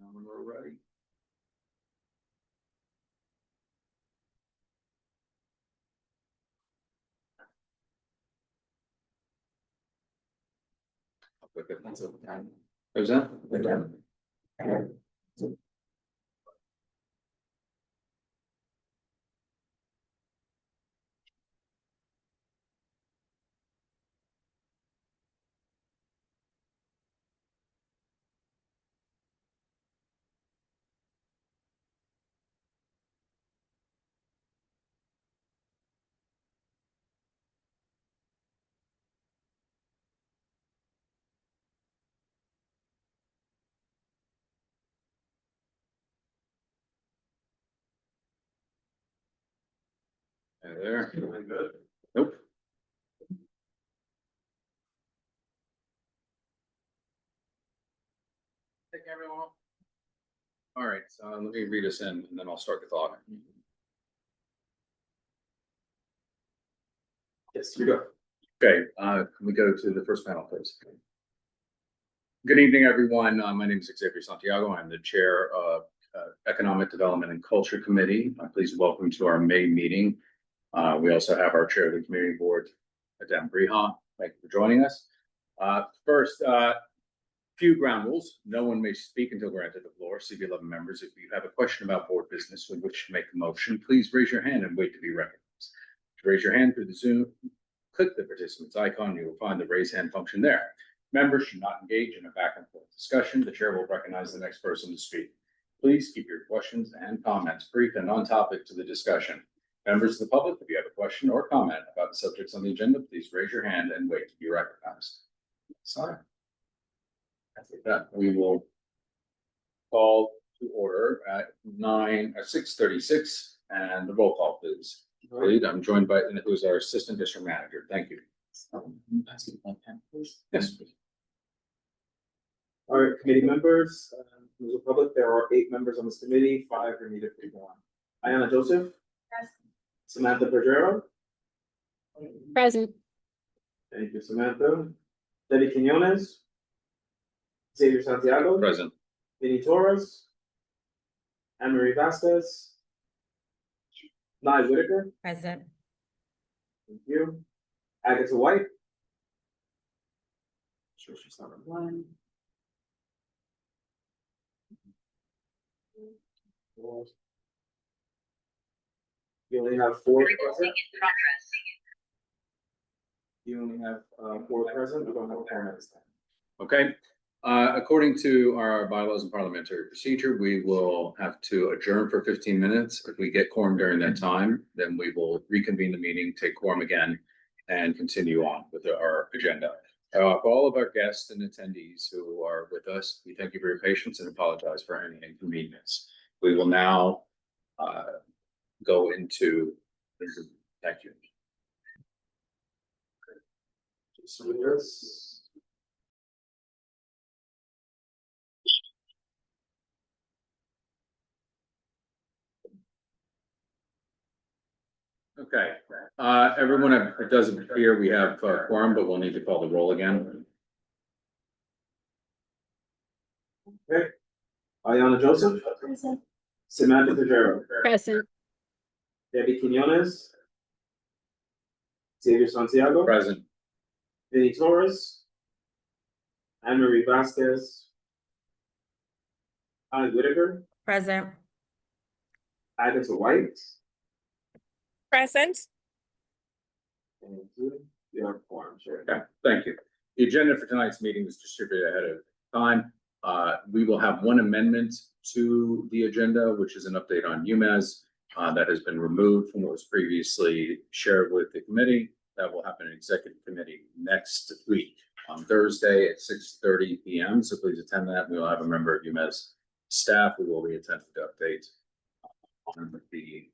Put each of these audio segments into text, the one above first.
Now we're ready. Who's that? Hey there. Good. Nope. Take everyone. All right, so let me read us in and then I'll start the clock. Yes, you go. Okay, can we go to the first panel, please? Good evening, everyone. My name is Xavier Santiago. I'm the chair of Economic Development and Culture Committee. Please welcome to our May meeting. We also have our chair of the community board, Adam Breha. Thank you for joining us. First, few ground rules. No one may speak until granted the floor. CB11 members, if you have a question about board business with which to make a motion, please raise your hand and wait to be recognized. To raise your hand through the Zoom, click the participants icon. You will find the raise hand function there. Members should not engage in a back and forth discussion. The chair will recognize the next person to speak. Please keep your questions and comments brief and on topic to the discussion. Members of the public, if you have a question or comment about the subjects on the agenda, please raise your hand and wait to be recognized. Sorry. After that, we will call to order at 6:36 and the roll call, please. Lead, I'm joined by who's our assistant district manager. Thank you. Yes. Please. All right, committee members, members of the public, there are 8 members on this committee, 5 are needed for one. Ayana Joseph. Present. Samantha Bergero. Present. Thank you, Samantha. Debbie Quinones. Xavier Santiago. Present. Vinny Torres. Anne Marie Vasquez. Nye Whitaker. Present. Thank you. Agatha White. Sure, she's not online. You only have 4 present. You only have 4 present. We don't have a quorum this time. Okay. According to our bylaws and parliamentary procedure, we will have to adjourn for 15 minutes. If we get quorum during that time, then we will reconvene the meeting, take quorum again, and continue on with our agenda. For all of our guests and attendees who are with us, we thank you for your patience and apologize for any inconvenience. We will now go into. Thank you. Okay, everyone, it doesn't appear we have quorum, but we'll need to call the roll again. Okay. Ayana Joseph. Present. Samantha Bergero. Present. Debbie Quinones. Xavier Santiago. Present. Vinny Torres. Anne Marie Vasquez. Anne Whitaker. Present. Agatha White. Present. And you have a quorum, sure. Okay, thank you. The agenda for tonight's meeting was distributed ahead of time. We will have one amendment to the agenda, which is an update on UMass that has been removed from what was previously shared with the committee. That will happen in executive committee next week on Thursday at 6:30 p.m. So please attend that. We will have a member of UMass staff who will be attempting to update on the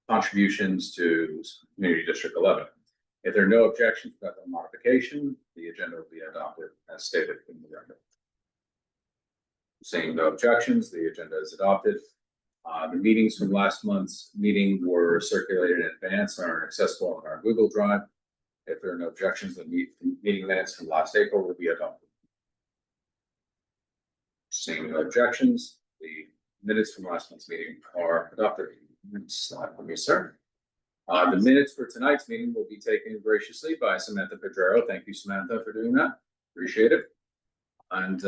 contributions to Community District 11. If there are no objections to that modification, the agenda will be adopted as stated in the record. Seeing no objections, the agenda is adopted. The meetings from last month's meeting were circulated in advance and are accessible on our Google Drive. If there are no objections, the meeting minutes from last April will be adopted. Seeing no objections, the minutes from last month's meeting are adopted. Slide for me, sir. The minutes for tonight's meeting will be taken graciously by Samantha Pedrero. Thank you, Samantha, for doing that. Appreciate it. And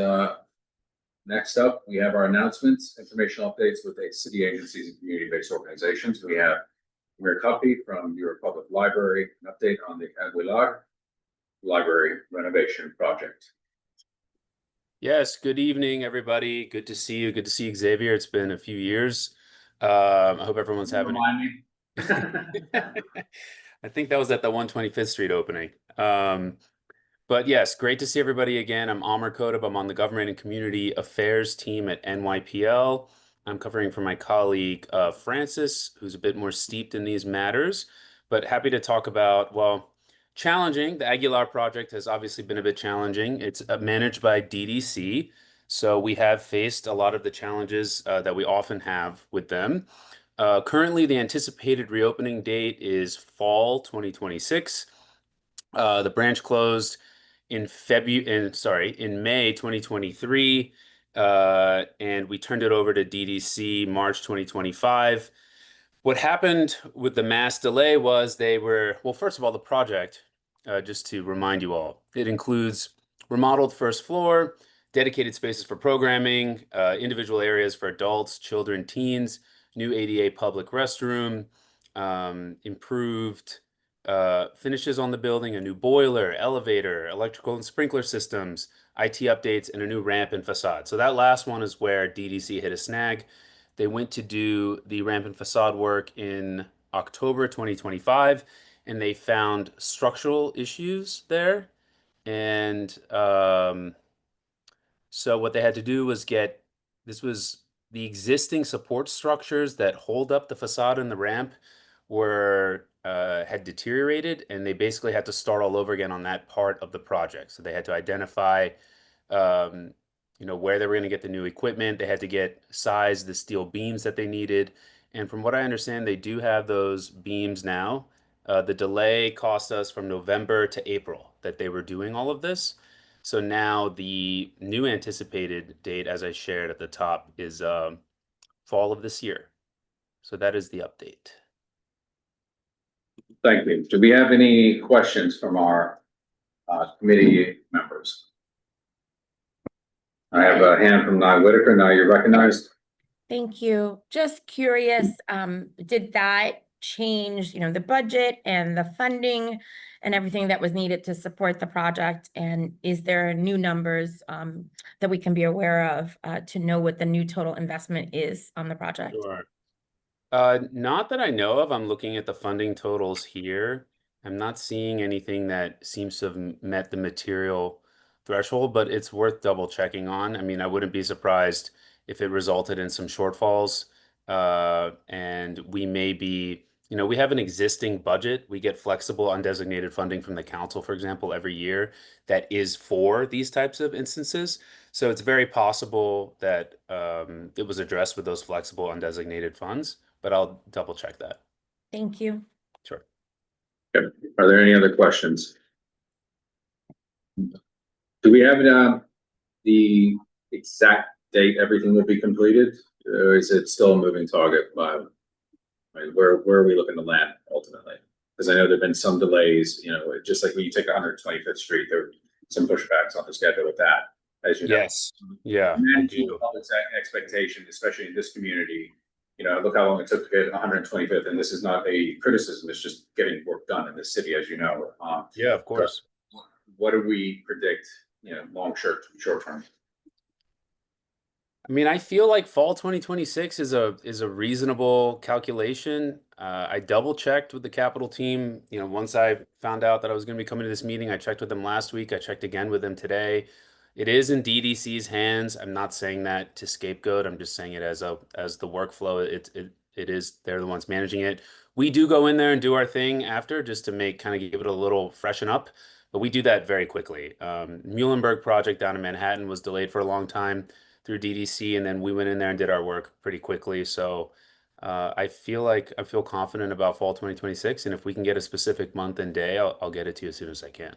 next up, we have our announcements, informational updates with the city agencies and community-based organizations. We have Mayor Copy from your public library, an update on the Aguilar Library renovation project. Yes, good evening, everybody. Good to see you. Good to see Xavier. It's been a few years. I hope everyone's having Remind me. I think that was at the 125th Street opening. But yes, great to see everybody again. I'm Amr Kodab. I'm on the Government and Community Affairs team at NYPL. I'm covering for my colleague Francis, who's a bit more steeped in these matters, but happy to talk about, well, challenging. The Aguilar project has obviously been a bit challenging. It's managed by DDC, so we have faced a lot of the challenges that we often have with them. Currently, the anticipated reopening date is fall 2026. The branch closed in May 2023, and we turned it over to DDC March 2025. What happened with the mass delay was well, first of all, the project, just to remind you all, it includes remodeled first floor, dedicated spaces for programming, individual areas for adults, children, teens, new ADA public restroom, improved finishes on the building, a new boiler, elevator, electrical and sprinkler systems, IT updates, and a new ramp and facade. So that last one is where DDC hit a snag. They went to do the ramp and facade work in October 2025, and they found structural issues there. And so what they had to do was this was the existing support structures that hold up the facade and the ramp had deteriorated, and they basically had to start all over again on that part of the project. So they had to identify where they were going to get the new equipment. They had to size the steel beams that they needed. And from what I understand, they do have those beams now. The delay cost us from November to April that they were doing all of this. So now the new anticipated date, as I shared at the top, is fall of this year. So that is the update. Thank you. Do we have any questions from our committee members? I have a hand from Nye Whitaker. Now you're recognized. Thank you. Just curious, did that change, the budget and the funding and everything that was needed to support the project? And is there new numbers that we can be aware of to know what the new total investment is on the project? Sure. Not that I know of. I'm looking at the funding totals here. I'm not seeing anything that seems to have met the material threshold, but it's worth double checking on. I mean, I wouldn't be surprised if it resulted in some shortfalls. And we may be, we have an existing budget. We get flexible undesignated funding from the council, for example, every year that is for these types of instances. So it's very possible that it was addressed with those flexible undesignated funds, but I'll double check that. Thank you. Sure. Okay. Are there any other questions? Do we have the exact date everything will be completed? Or is it still a moving target? Where are we looking to land ultimately? Because I know there've been some delays, just like when you take 125th Street, there are some pushbacks on the schedule with that, as you know. Yes. Yeah. Managing the public's expectation, especially in this community, look how long it took to get 125th, and this is not a criticism, it's just getting work done in this city, as you know. Yeah, of course. What do we predict, long, short term? I mean, I feel like fall 2026 is a reasonable calculation. I double checked with the Capitol team. Once I found out that I was going to be coming to this meeting, I checked with them last week. I checked again with them today. It is in DDC's hands. I'm not saying that to scapegoat. I'm just saying it as the workflow. It is, they're the ones managing it. We do go in there and do our thing after, just to give it a little freshen up, but we do that very quickly. Muhlenberg project down in Manhattan was delayed for a long time through DDC, and then we went in there and did our work pretty quickly. So I feel confident about fall 2026, and if we can get a specific month and day, I'll get it to you as soon as I can.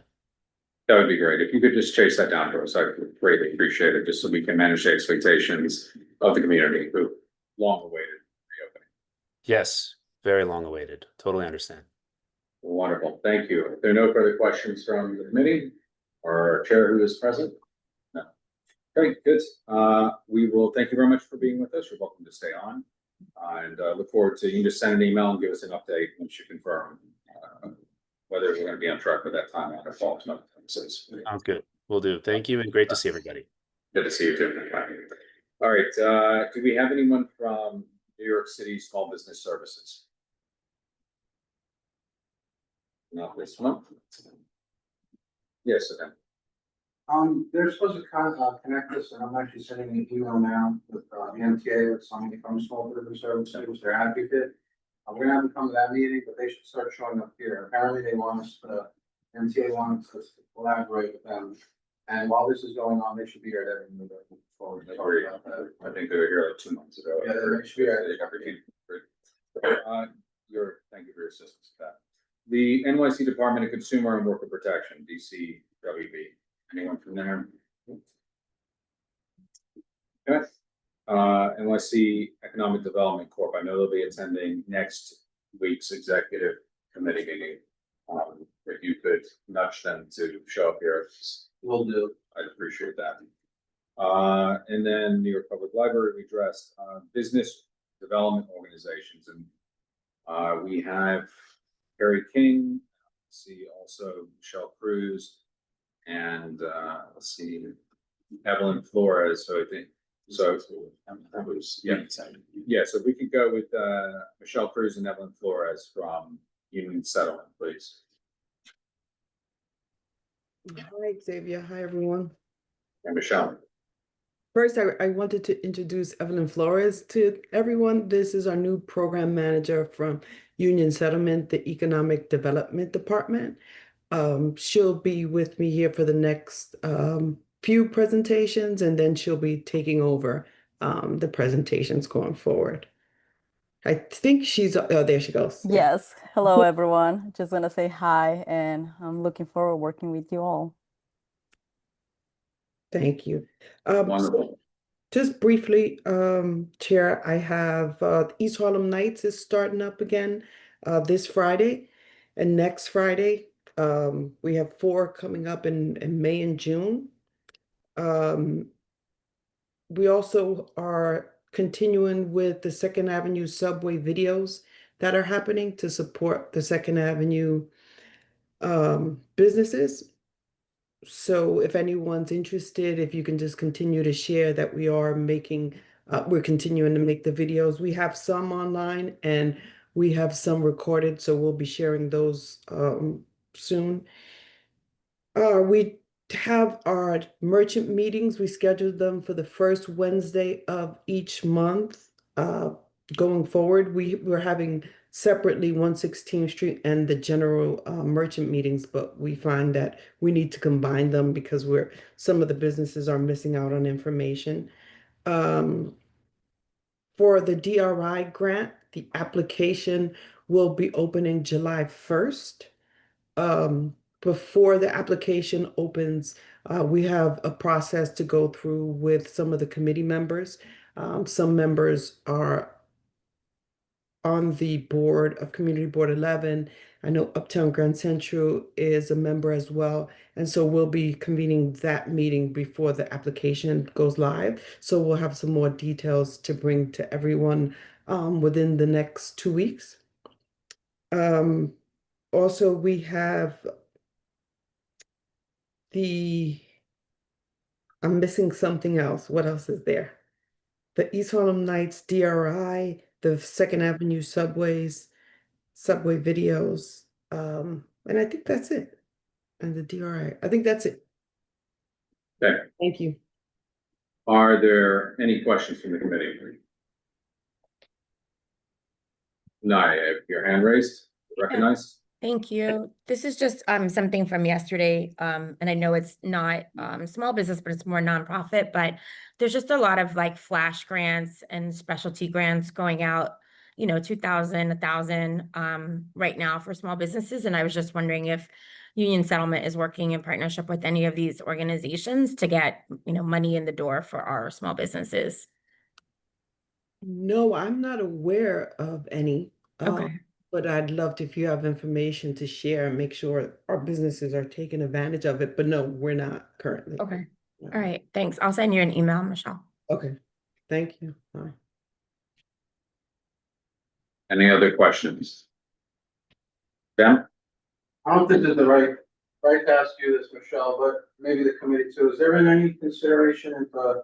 That would be great. If you could just chase that down for us, I would greatly appreciate it, just so we can manage the expectations of the community who long awaited reopening. Yes, very long awaited. Totally understand. Wonderful. Thank you. If there are no further questions from the committee or our chair who is present? No. Great, good. We will thank you very much for being with us. You're welcome to stay on. And look forward to, you can just send an email and give us an update once you confirm whether we're going to be on track with that timeline or fall 2026. Sounds good. Will do. Thank you, and great to see everybody. Good to see you too. All right, do we have anyone from New York City Small Business Services? Not this one. Yes, okay. They're supposed to connect us, and I'm actually sending an email now with the MTA with somebody from Small Business Services, their advocate. We're gonna have them come to that meeting, but they should start showing up here. Apparently they want us to, MTA wants us to collaborate with them. And while this is going on, they should be here at every meeting. I think they were here like 2 months ago. Yeah, they should be here. Thank you for your assistance with that. The NYC Department of Consumer and Worker Protection, DCWB. Anyone from there? Okay. NYC Economic Development Corp. I know they'll be attending next week's executive committee meeting. If you could nudge them to show up here, Will do. I'd appreciate that. And then New York Public Library, we addressed business development organizations, and we have Harry King. See also Michelle Cruz, and let's see, Evelyn Flores. So I think so. That was yeah. So we could go with Michelle Cruz and Evelyn Flores from Union Settlement, please. Hi, Xavier. Hi, everyone. And Michelle. First, I wanted to introduce Evelyn Flores to everyone. This is our new program manager from Union Settlement, the Economic Development Department. She'll be with me here for the next few presentations, and then she'll be taking over the presentations going forward. I think she's, oh, there she goes. Yes. Hello, everyone. Just want to say hi, and I'm looking forward to working with you all. Thank you. Wonderful. Just briefly, Chair, I have East Harlem Nights is starting up again this Friday and next Friday. We have 4 coming up in May and June. We also are continuing with the Second Avenue subway videos that are happening to support the Second Avenue businesses. So if anyone's interested, if you can just continue to share that we are making, we're continuing to make the videos. We have some online and we have some recorded, so we'll be sharing those soon. We have our merchant meetings. We scheduled them for the first Wednesday of each month. Going forward, we're having separately 116th Street and the general merchant meetings, but we find that we need to combine them because some of the businesses are missing out on information. For the DRI grant, the application will be opening July 1st. Before the application opens, we have a process to go through with some of the committee members. Some members are on the board of Community Board 11. I know Uptown Grand Central is a member as well. And so we'll be convening that meeting before the application goes live. So we'll have some more details to bring to everyone within the next 2 weeks. Also, we have I'm missing something else. What else is there? The East Harlem Nights, DRI, the Second Avenue subway videos. And I think that's it. And the DRI, I think that's it. Okay. Thank you. Are there any questions from the committee? Naya, your hand raised, recognized. Thank you. This is just something from yesterday, and I know it's not small business, but it's more nonprofit, but there's just a lot of like flash grants and specialty grants going out 2,000, 1,000 right now for small businesses. And I was just wondering if Union Settlement is working in partnership with any of these organizations to get, money in the door for our small businesses. No, I'm not aware of any. Okay. But I'd love to, if you have information to share and make sure our businesses are taking advantage of it. But no, we're not currently. Okay. No. All right. Thanks. I'll send you an email, Michelle. Okay. Thank you. Bye. Any other questions? Them? I don't think it's the right to ask you this, Michelle, but maybe the committee too. Has there been any consideration into,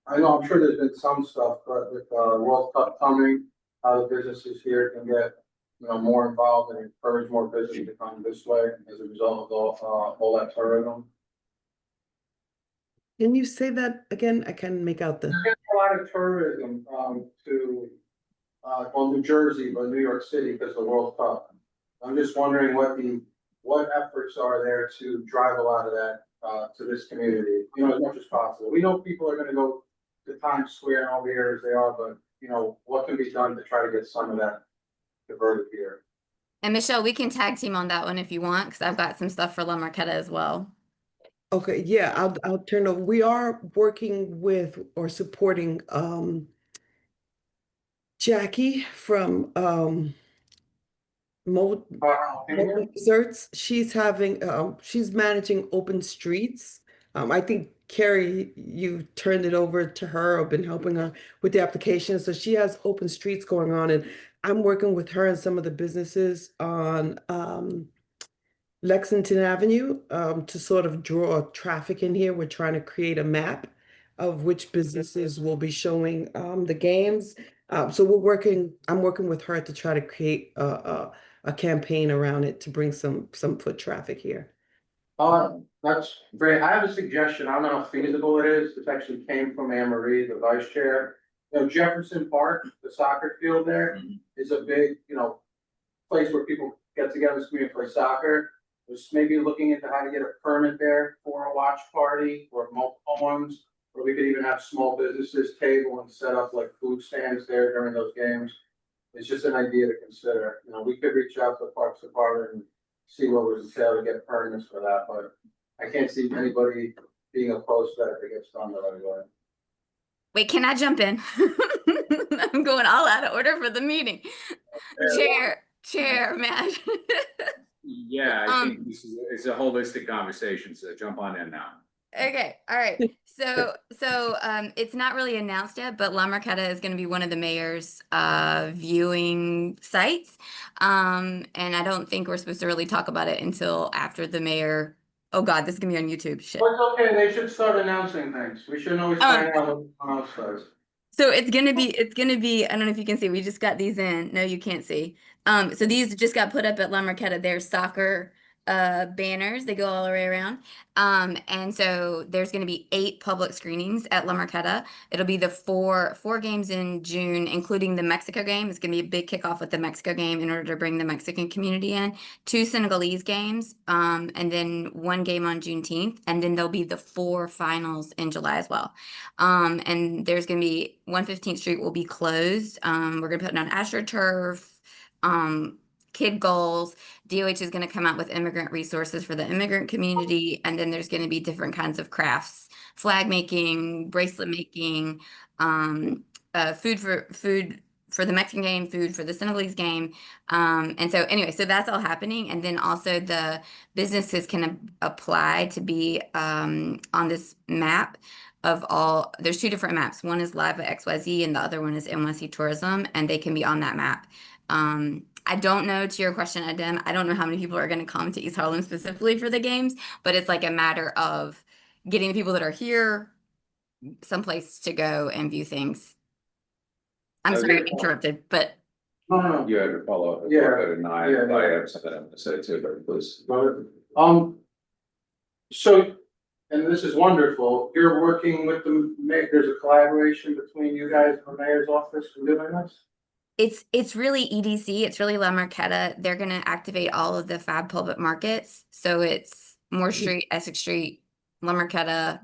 I know, I'm sure there's been some stuff, but with World Cup coming, how the businesses here can get, more involved and encourage more business to come this way as a result of all that tourism? Can you say that again? I can't make out the. There's a lot of tourism to New Jersey, but New York City because of the World Cup. I'm just wondering what efforts are there to drive a lot of that to this community, as much as possible. We know people are gonna go to Times Square and all the areas they are, but what can be done to try to get some of that diverted here? And Michelle, we can tag team on that one if you want, because I've got some stuff for La Marqueta as well. Okay, yeah, I'll turn over. We are working with or supporting Jackie from Mobile Desserts. She's having she's managing open streets. I think Carrie, you turned it over to her or been helping her with the application. So she has open streets going on, and I'm working with her and some of the businesses on Lexington Avenue to sort of draw traffic in here. We're trying to create a map of which businesses will be showing the games. So I'm working with her to try to create a campaign around it to bring some foot traffic here. That's great. I have a suggestion. I don't know how feasible it is. This actually came from Anne Marie, the vice chair. Jefferson Park, the soccer field there is a big, place where people get together and play soccer. Was maybe looking into how to get a permit there for a watch party or multiple ones, or we could even have small businesses table and set up like food stands there during those games. It's just an idea to consider. We could reach out to the Parks Department and see what was entailed to get permits for that, but I can't see anybody being opposed to that if it gets done the right way. Wait, can I jump in? I'm going all out of order for the meeting. Chair, Matt. Yeah, I think it's a holistic conversation, so jump on in now. Okay, all right. So it's not really announced yet, but La Marqueta is going to be one of the mayor's viewing sites. And I don't think we're supposed to really talk about it until after the mayor. Oh God, this is gonna be on YouTube. Shit. Well, it's okay. They should start announcing things. We shouldn't always find out what someone else does. So it's gonna be, I don't know if you can see, we just got these in. No, you can't see. So these just got put up at La Marqueta. They're soccer banners. They go all the way around. And so there's going to be 8 public screenings at La Marqueta. It'll be the four games in June, including the Mexico game. It's going to be a big kickoff with the Mexico game in order to bring the Mexican community in. 2 Senegalese games, and then 1 game on Juneteenth. And then there'll be the 4 finals in July as well. And there's going to be 115th Street will be closed. We're going to put on AstroTurf, kid goals. DOH is going to come out with immigrant resources for the immigrant community. And then there's going to be different kinds of crafts, flag making, bracelet making, food for the Mexican game, food for the Senegalese game. And so anyway, so that's all happening. And then also the businesses can apply to be on this map of all, there's 2 different maps. One is Live at XYZ and the other one is NYC Tourism, and they can be on that map. I don't know, to your question, Adem, I don't know how many people are going to come to East Harlem specifically for the games, but it's like a matter of getting the people that are here someplace to go and view things. I'm sorry I interrupted, but. No. You had to follow up. Yeah. I have something to say too, but please. So, and this is wonderful, you're working with the mayor, there's a collaboration between you guys and the mayor's office for doing this? It's really EDC. It's really La Marqueta. They're going to activate all of the Fab public markets. So it's Moore Street, Essex Street, La Marqueta,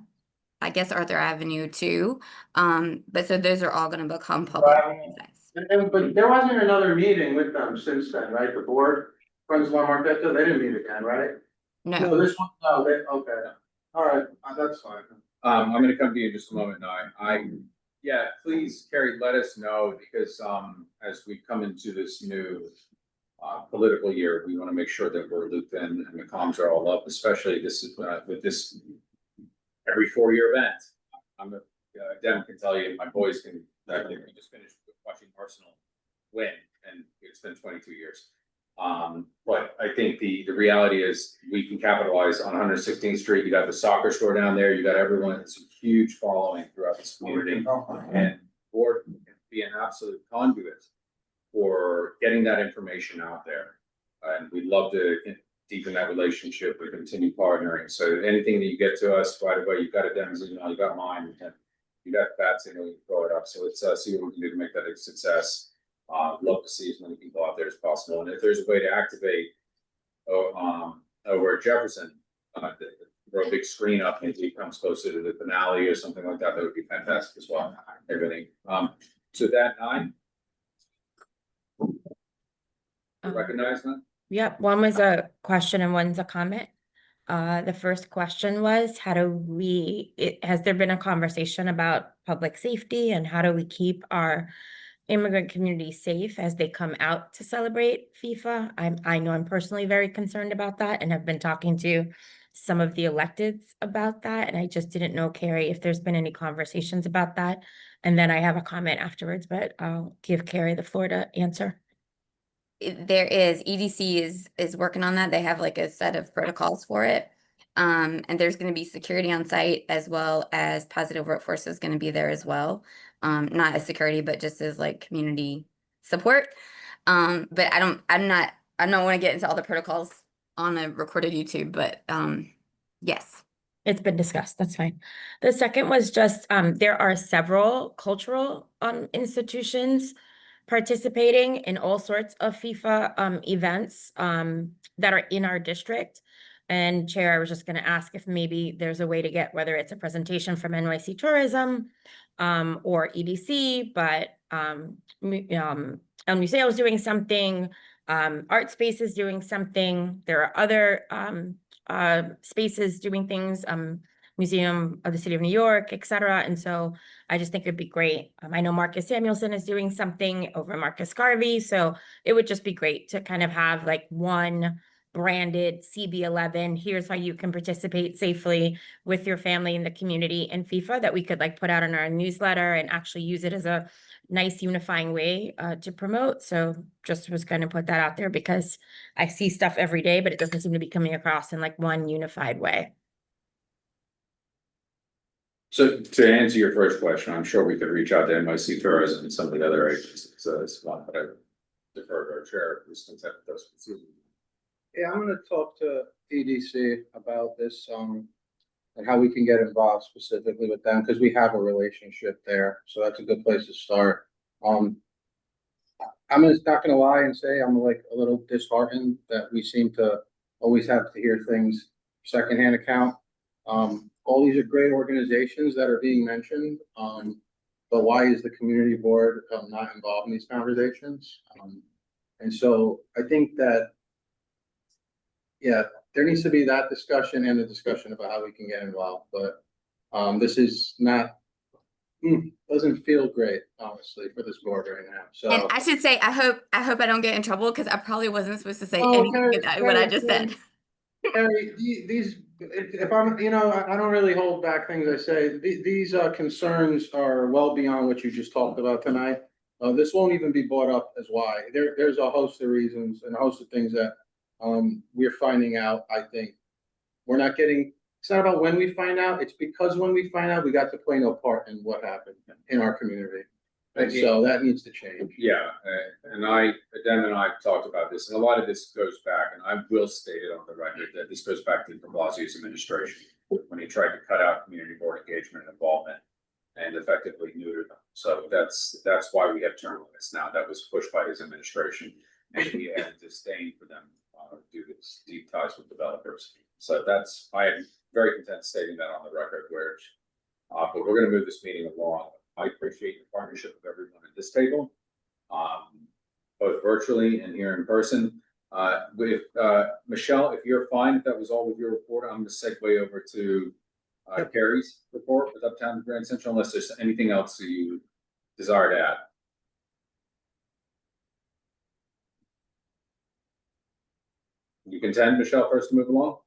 I guess Arthur Avenue too. But so those are all going to become public sites. But there wasn't another meeting with them since then, right? The board, Friends of La Marqueta, they didn't meet again, right? No. So this one, no, they, okay, all right, that's fine. I'm gonna come to you in just a moment, now. Yeah, please, Carrie, let us know, because, as we come into this new political year, we wanna make sure that we're looped in and the comms are all up, especially this is, with this every 4-year event. Dem can tell you, my boys can, I think we just finished watching Arsenal win, and it's been 22 years. But I think the reality is we can capitalize on 116th Street. You got the soccer store down there. You got everyone. It's a huge following throughout this community, and board can be an absolute conduit for getting that information out there. And we'd love to deepen that relationship. We continue partnering. So anything that you get to us right away, you've got a Dem's email, you got mine, you got Pat's email, you can throw it up. So let's see what we can do to make that a success. Love to see as many people out there as possible. And if there's a way to activate over at Jefferson, throw a big screen up, maybe it comes closer to the finale or something like that, that would be fantastic as well. Everything. So that 9. You recognize that? Yep, one was a question and one's a comment. The first question was, has there been a conversation about public safety and how do we keep our immigrant community safe as they come out to celebrate FIFA? I know I'm personally very concerned about that and have been talking to some of the electeds about that. And I just didn't know, Carrie, if there's been any conversations about that. And then I have a comment afterwards, but I'll give Carrie the floor to answer. There is EDC is working on that. They have like a set of protocols for it. And there's going to be security on site, as well as Positive Workforce is going to be there as well. Not as security, but just as like community support. But I don't want to get into all the protocols on a recorded YouTube, but yes. It's been discussed, that's fine. The second was just, there are several cultural institutions participating in all sorts of FIFA events that are in our district. And Chair, I was just gonna ask if maybe there's a way to get, whether it's a presentation from NYC Tourism or EDC, but El Museo is doing something, Art Space is doing something, there are other spaces doing things, Museum of the City of New York, etc. And so I just think it'd be great. I know Marcus Samuelson is doing something over Marcus Garvey, so it would just be great to kind of have like one branded CB11. Here's how you can participate safely with your family in the community in FIFA, that we could like put out in our newsletter and actually use it as a nice unifying way to promote. So just was going to put that out there because I see stuff every day, but it doesn't seem to be coming across in like one unified way. So to answer your first question, I'm sure we could reach out to NYC Tourism and some of the other agencies. So it's one that I defer to our chair, who's content with those. Yeah, I'm gonna talk to EDC about this, and how we can get involved specifically with them, because we have a relationship there, so that's a good place to start. I'm just not gonna lie and say I'm like a little disheartened that we seem to always have to hear things secondhand account. All these are great organizations that are being mentioned, but why is the community board not involved in these conversations? And so I think that, yeah, there needs to be that discussion and the discussion about how we can get involved, but this is not, doesn't feel great, honestly, for this board right now, so. And I should say, I hope I don't get in trouble, because I probably wasn't supposed to say Oh, anything Carrie, about what I just Carrie, said. Harry, these, if I'm, I don't really hold back things I say. These concerns are well beyond what you just talked about tonight. This won't even be brought up as why. There's a host of reasons and a host of things that we're finding out. I think we're not getting. It's not about when we find out. It's because when we find out, we got to play no part in what happened in our community. And so that needs to change. Yeah, and Dan and I have talked about this, and a lot of this goes back, and I will state it on the record that this goes back to de Blasio's administration, when he tried to cut out community board engagement and involvement and effectively neuter them. So that's why we have term limits now. That was pushed by his administration, and we had a disdain for them due to deep ties with developers. So I am very content stating that on the record. But we're going to move this meeting along. I appreciate the partnership of everyone at this table. both virtually and here in person. Michelle, if you're fine, if that was all with your report, I'm going to segue over to Yep. Carrie's report with Uptown Grand Central, unless there's anything else you desire to add. You contend, Michelle, first to move along?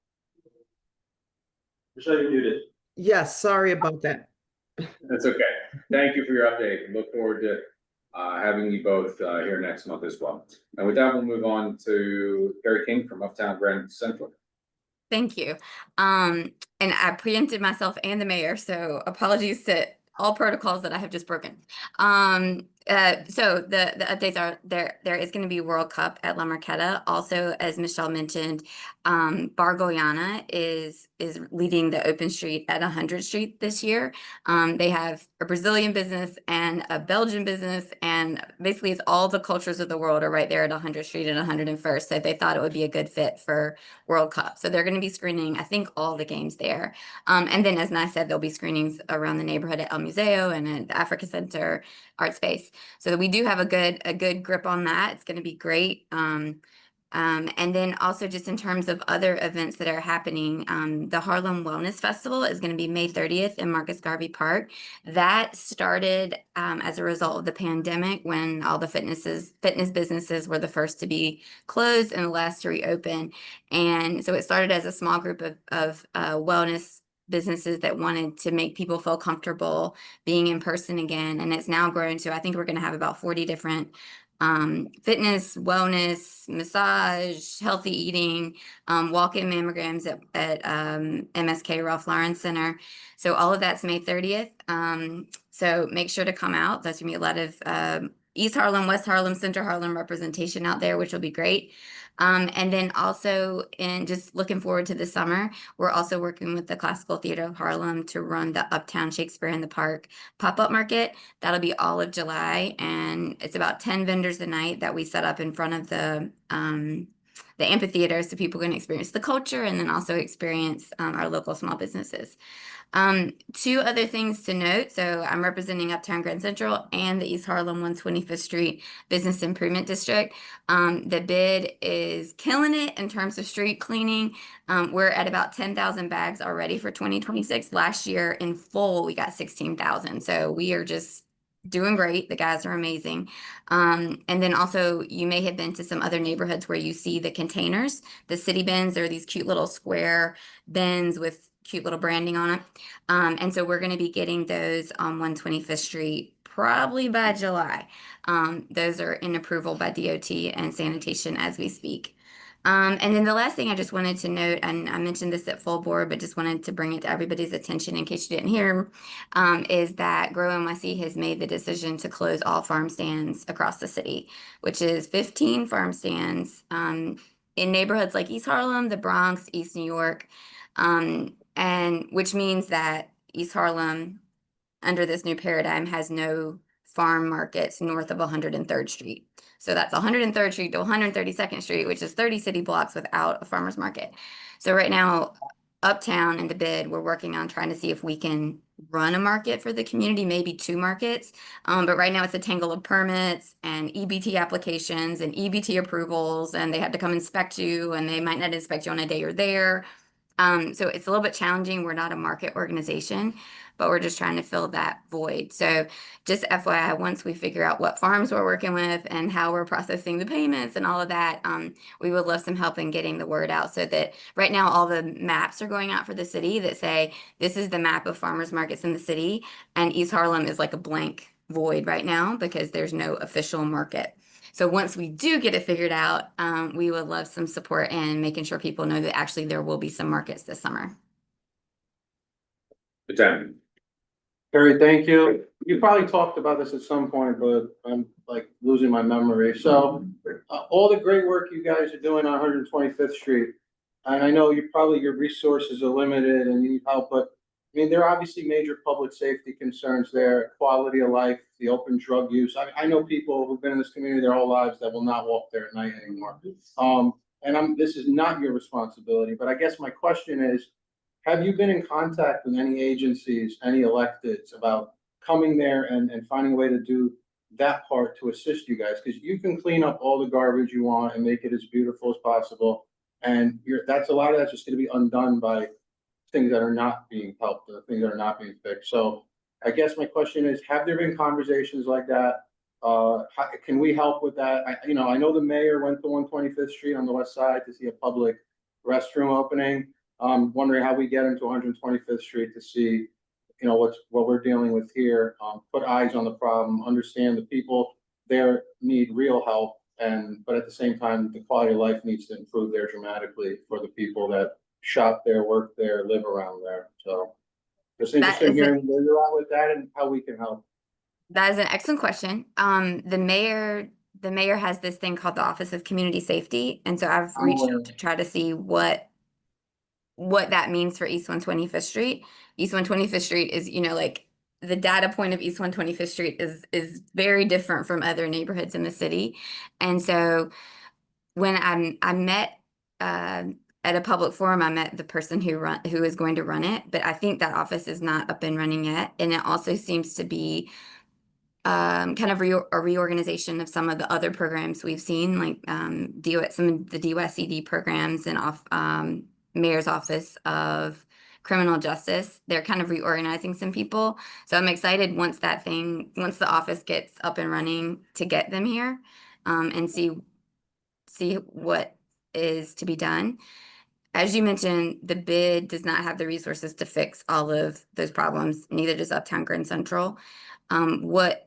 Michelle, you're muted. Yes, sorry about that. That's okay. Thank you for your update, and look forward to having you both here next month as well. And with that, we'll move on to Carrie King from Uptown Grand Central. Thank you. And I preempted myself and the mayor, so apologies to all protocols that I have just broken. So the updates are there is going to be World Cup at La Marqueta. Also, as Michelle mentioned, Bar Goyana is leading the open street at 100th Street this year. They have a Brazilian business and a Belgian business, and basically it's all the cultures of the world are right there at 100th Street and 101st. So they thought it would be a good fit for World Cup. So they're going to be screening, I think, all the games there. And then, as Nye said, there'll be screenings around the neighborhood at El Museo and at the Africa Center, Art Space. So we do have a good grip on that. It's going to be great. And then also just in terms of other events that are happening, the Harlem Wellness Festival is going to be May 30th in Marcus Garvey Park. That started as a result of the pandemic, when all the fitness businesses were the first to be closed and the last to reopen. And so it started as a small group of wellness businesses that wanted to make people feel comfortable being in person again. And it's now grown to, I think we're going to have about 40 different fitness, wellness, massage, healthy eating, walk-in mammograms at MSK Ralph Lauren Center. So all of that's May 30th. So make sure to come out. That's gonna be a lot of East Harlem, West Harlem, Central Harlem representation out there, which will be great. And then also, in just looking forward to the summer, we're also working with the Classical Theater of Harlem to run the Uptown Shakespeare in the Park pop-up market. That'll be all of July, and it's about 10 vendors a night that we set up in front of the amphitheater, so people can experience the culture and then also experience our local small businesses. Two other things to note. So I'm representing Uptown Grand Central and the East Harlem 125th Street Business Improvement District. The bid is killing it in terms of street cleaning. We're at about 10,000 bags already for 2026. Last year in full, we got 16,000. So we are just doing great. The guys are amazing. And then also, you may have been to some other neighborhoods where you see the containers, the city bins. They're these cute little square bins with cute little branding on it. And so we're going to be getting those on 125th Street probably by July. Those are in approval by DOT and sanitation as we speak. And then the last thing I just wanted to note, and I mentioned this at full board, but just wanted to bring it to everybody's attention in case you didn't hear, is that Grow NYC has made the decision to close all farm stands across the city, which is 15 farm stands in neighborhoods like East Harlem, the Bronx, East New York, and which means that East Harlem, under this new paradigm, has no farm markets north of 103rd Street. So that's 103rd Street to 132nd Street, which is 30 city blocks without a farmer's market. So right now, Uptown in the bid, we're working on trying to see if we can run a market for the community, maybe 2 markets. But right now it's a tangle of permits and EBT applications and EBT approvals, and they have to come inspect you, and they might not inspect you on a day you're there. So it's a little bit challenging. We're not a market organization, but we're just trying to fill that void. So just FYI, once we figure out what farms we're working with and how we're processing the payments and all of that, we would love some help in getting the word out, so that right now all the maps are going out for the city that say, this is the map of farmers markets in the city, and East Harlem is like a blank void right now because there's no official market. So once we do get it figured out, we would love some support in making sure people know that actually there will be some markets this summer. Lieutenant. Terry, thank you. You probably talked about this at some point, but I'm like losing my memory. So all the great work you guys are doing on 125th Street, and I know your resources are limited and you need help, but I mean, there are obviously major public safety concerns there, quality of life, the open drug use. I know people who've been in this community their whole lives that will not walk there at night anymore. This is not your responsibility, but I guess my question is, have you been in contact with any agencies, any electeds, about coming there and finding a way to do that part to assist you guys, because you can clean up all the garbage you want and make it as beautiful as possible. And that's a lot of that's just gonna be undone by things that are not being helped, the things that are not being fixed. So I guess my question is, have there been conversations like that? Can we help with that? I know the mayor went to 125th Street on the west side to see a public restroom opening. Wondering how we get into 125th Street to see, what we're dealing with here. Put eyes on the problem, understand the people there need real help, but at the same time, the quality of life needs to improve there dramatically for the people that shop there, work there, live around there. So just interested in hearing where you're at with that and how we can help. That is an excellent question. The mayor has this thing called the Office of Community Safety, and so I've reached out to try to see what that means for East 125th Street. East 125th Street is, like the data point of East 125th Street is very different from other neighborhoods in the city. And so when I met at a public forum, I met the person who is going to run it, but I think that office is not up and running yet. And it also seems to be kind of a reorganization of some of the other programs we've seen, like some of the DUSCD programs and Mayor's Office of Criminal Justice. They're kind of reorganizing some people. So I'm excited once the office gets up and running to get them here and see what is to be done. As you mentioned, the bid does not have the resources to fix all of those problems, neither does Uptown Grand Central. What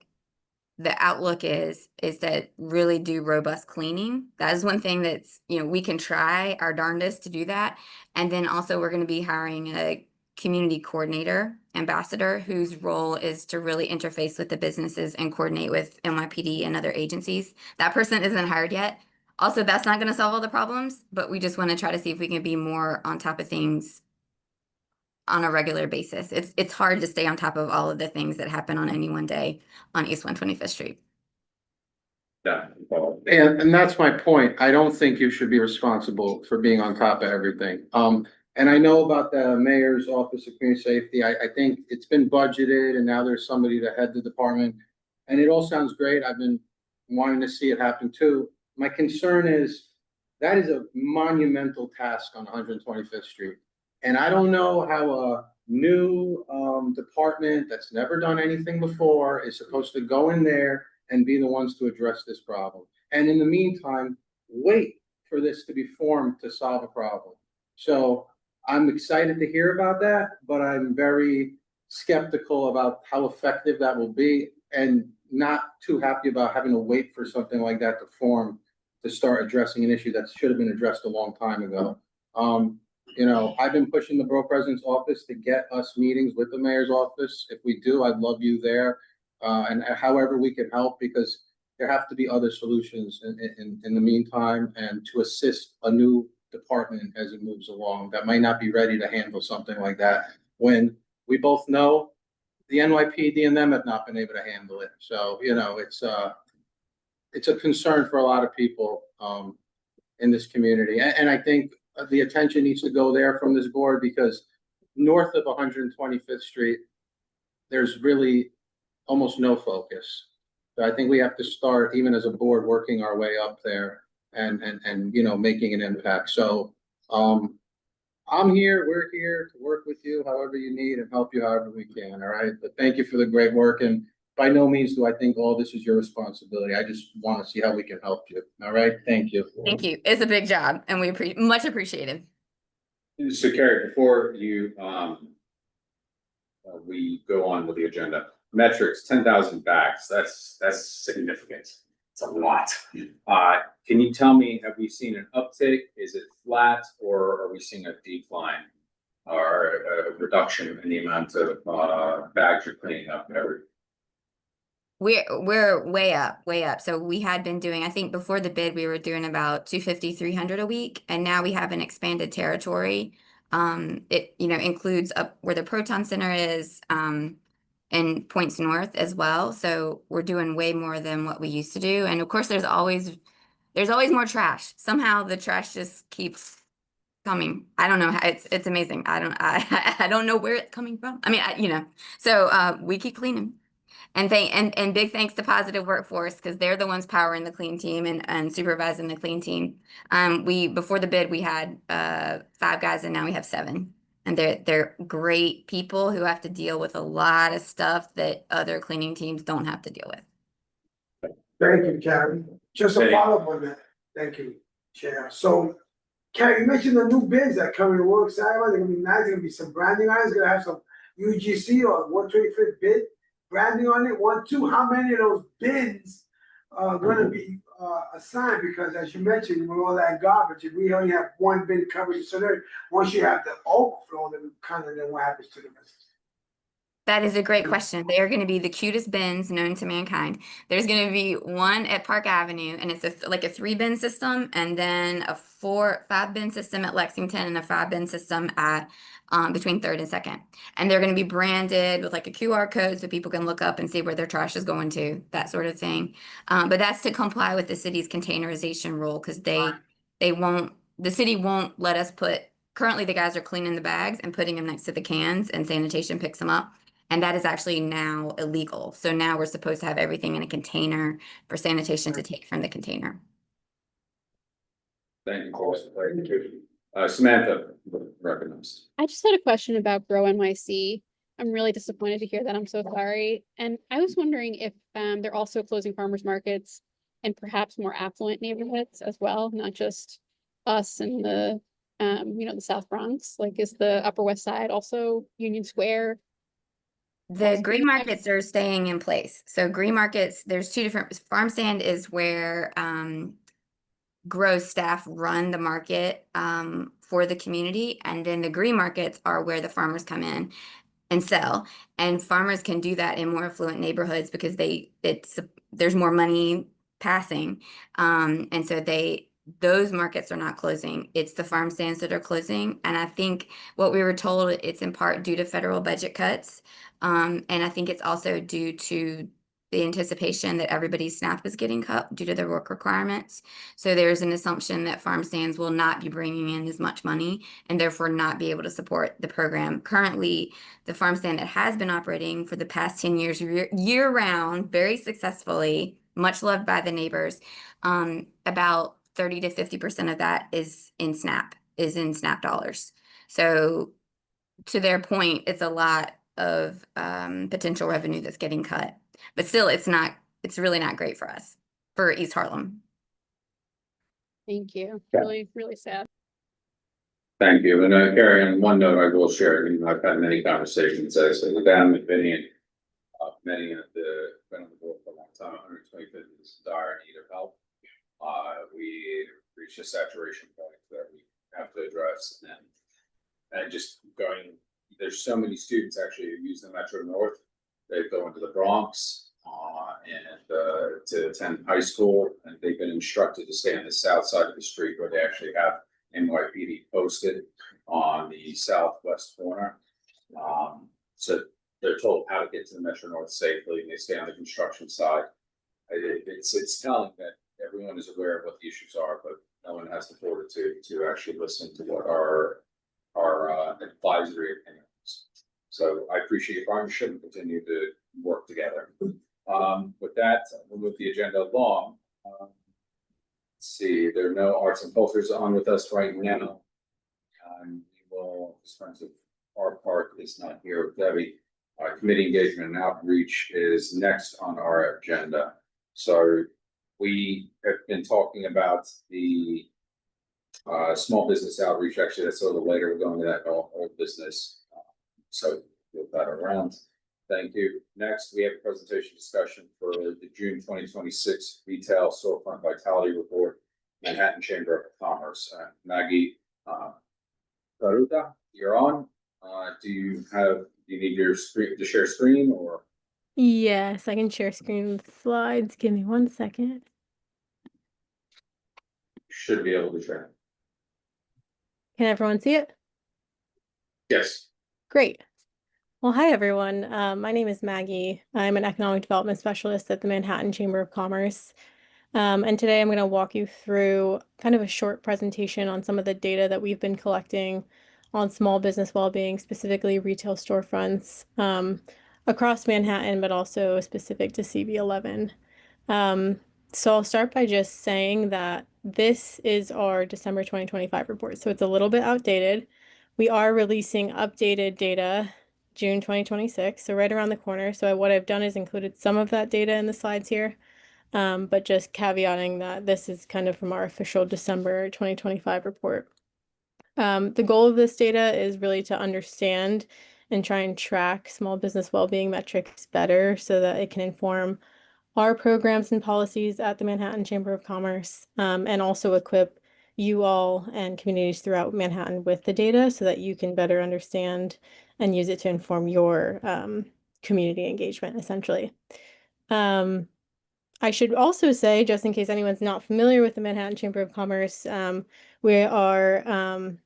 the outlook is that really do robust cleaning. That is one thing that's, we can try our darndest to do that. And then also we're going to be hiring a community coordinator ambassador whose role is to really interface with the businesses and coordinate with NYPD and other agencies. That person isn't hired yet. Also, that's not going to solve all the problems, but we just want to try to see if we can be more on top of things on a regular basis. It's hard to stay on top of all of the things that happen on any one day on East 125th Street. Yeah. And that's my point. I don't think you should be responsible for being on top of everything. And I know about the mayor's office of community safety. I think it's been budgeted and now there's somebody to head the department. And it all sounds great. I've been wanting to see it happen too. My concern is that is a monumental task on 125th Street. And I don't know how a new department that's never done anything before is supposed to go in there and be the ones to address this problem. And in the meantime, wait for this to be formed to solve a problem. So I'm excited to hear about that, but I'm very skeptical about how effective that will be and not too happy about having to wait for something like that to form to start addressing an issue that should have been addressed a long time ago. I've been pushing the Borough President's office to get us meetings with the mayor's office. If we do, I'd love you there. And however we can help, because there have to be other solutions in the meantime, and to assist a new department as it moves along that might not be ready to handle something like that, when we both know the NYPD and them have not been able to handle it. So, it's a concern for a lot of people in this community. And I think the attention needs to go there from this board, because north of 125th Street, there's really almost no focus. So I think we have to start, even as a board, working our way up there and making an impact. So I'm here, we're here to work with you however you need and help you however we can. All right. But thank you for the great work. And by no means do I think all this is your responsibility. I just want to see how we can help you. All right. Thank you. Thank you. It's a big job and we much appreciated. So Carrie, before you, we go on with the agenda, metrics, 10,000 bags, that's significant. It's a lot. Can you tell me, have we seen an uptick? Is it flat, or are we seeing a decline or a reduction in the amount of bags you're cleaning up every? We're way up. So we had been doing, I think before the bid, we were doing about 250, 300 a week. And now we have an expanded territory. It, includes up where the Proton Center is, and points north as well. So we're doing way more than what we used to do. And of course, there's always more trash. Somehow the trash just keeps coming. I don't know. It's amazing. I don't know where it's coming from. I mean, so we keep cleaning. And big thanks to Positive Workforce because they're the ones powering the clean team and supervising the clean team. Before the bid we had 5 guys and now we have 7. And they're great people who have to deal with a lot of stuff that other cleaning teams don't have to deal with. Thank you, Carrie. Just a Thank you. follow-up on that. Thank you, Chair. So, Carrie, you mentioned the new bins that come in. We're excited about. They're gonna be nice. They're gonna be some branding on it. It's gonna have some UGC or 125th bid branding on it. 1, 2. How many of those bins are gonna be assigned? Because as you mentioned, with all that garbage, if we only have 1 bin coverage, so there, once you have the overflow, then what happens to the rest? That is a great question. They are going to be the cutest bins known to mankind. There's going to be one at Park Avenue, and it's like a 3-bin system, and then a 5-bin system at Lexington, and a 5-bin system at between 3rd and 2nd. And they're going to be branded with like a QR code so people can look up and see where their trash is going to, that sort of thing. But that's to comply with the city's containerization rule because the city won't let us put. Currently, the guys are cleaning the bags and putting them next to the cans, and sanitation picks them up. And that is actually now illegal. So now we're supposed to have everything in a container for sanitation to take from the container. Thank you, for that clarification. Samantha, recognized. I just had a question about Grow NYC. I'm really disappointed to hear that. I'm so sorry. And I was wondering if they're also closing farmers markets and perhaps more affluent neighborhoods as well, not just us in the the South Bronx. Like, is the Upper West Side also Union Square? The green markets are staying in place. So green markets, there's 2 different. Farm stand is where Grow staff run the market for the community, and then the green markets are where the farmers come in and sell. And farmers can do that in more affluent neighborhoods because there's more money passing, and so those markets are not closing. It's the farm stands that are closing. And I think what we were told, it's in part due to federal budget cuts. And I think it's also due to the anticipation that everybody's SNAP is getting cut due to their work requirements. So there's an assumption that farm stands will not be bringing in as much money and therefore not be able to support the program. Currently, the farm stand that has been operating for the past 10 years year round, very successfully, much loved by the neighbors, about 30 to 50% of that is in SNAP dollars. So to their point, it's a lot of potential revenue that's getting cut, but still it's really not great for us, for East Harlem. Thank you. Yeah. Really, really sad. Thank you. And Carrie, on one note, I will share, I've had many conversations as with them and many of the, been on the board for a long time, 125th is in dire need of help. We reached a saturation point that we have to address, and just there's so many students actually who use the Metro North. They go into the Bronx and to attend high school, and they've been instructed to stay on the south side of the street where they actually have NYPD posted on the southwest corner. So they're told how to get to the Metro North safely, and they stay on the construction side. It's telling that everyone is aware of what the issues are, but no one has the fortitude to actually listen to what our advisory opinions. So I appreciate your partnership and continue to work together. With that, we'll move the agenda along. Let's see, there are no arts and cultures on with us right now. We will, expensive art park is not here. Debbie, committee engagement and outreach is next on our agenda. So we have been talking about the small business outreach. Actually, that's a little later. We're going to that whole business. So move that around. Thank you. Next, we have a presentation discussion for the June 2026 Retail Storefront Vitality Report, Manhattan Chamber of Commerce. Maggie Garuda, you're on. Do you need your screen to share screen, or? Yes, I can share screen with slides. Give me 1 second. Should be able to share. Can everyone see it? Yes. Great. Well, hi, everyone. My name is Maggie. I'm an economic development specialist at the Manhattan Chamber of Commerce. And today I'm going to walk you through kind of a short presentation on some of the data that we've been collecting on small business well-being, specifically retail storefronts. across Manhattan, but also specific to CB11. So I'll start by just saying that this is our December 2025 report, so it's a little bit outdated. We are releasing updated data June 2026, so right around the corner. So what I've done is included some of that data in the slides here, but just caveating that this is kind of from our official December 2025 report. The goal of this data is really to understand and try and track small business well-being metrics better so that it can inform our programs and policies at the Manhattan Chamber of Commerce, and also equip you all and communities throughout Manhattan with the data so that you can better understand and use it to inform your community engagement, essentially. I should also say, just in case anyone's not familiar with the Manhattan Chamber of Commerce, we are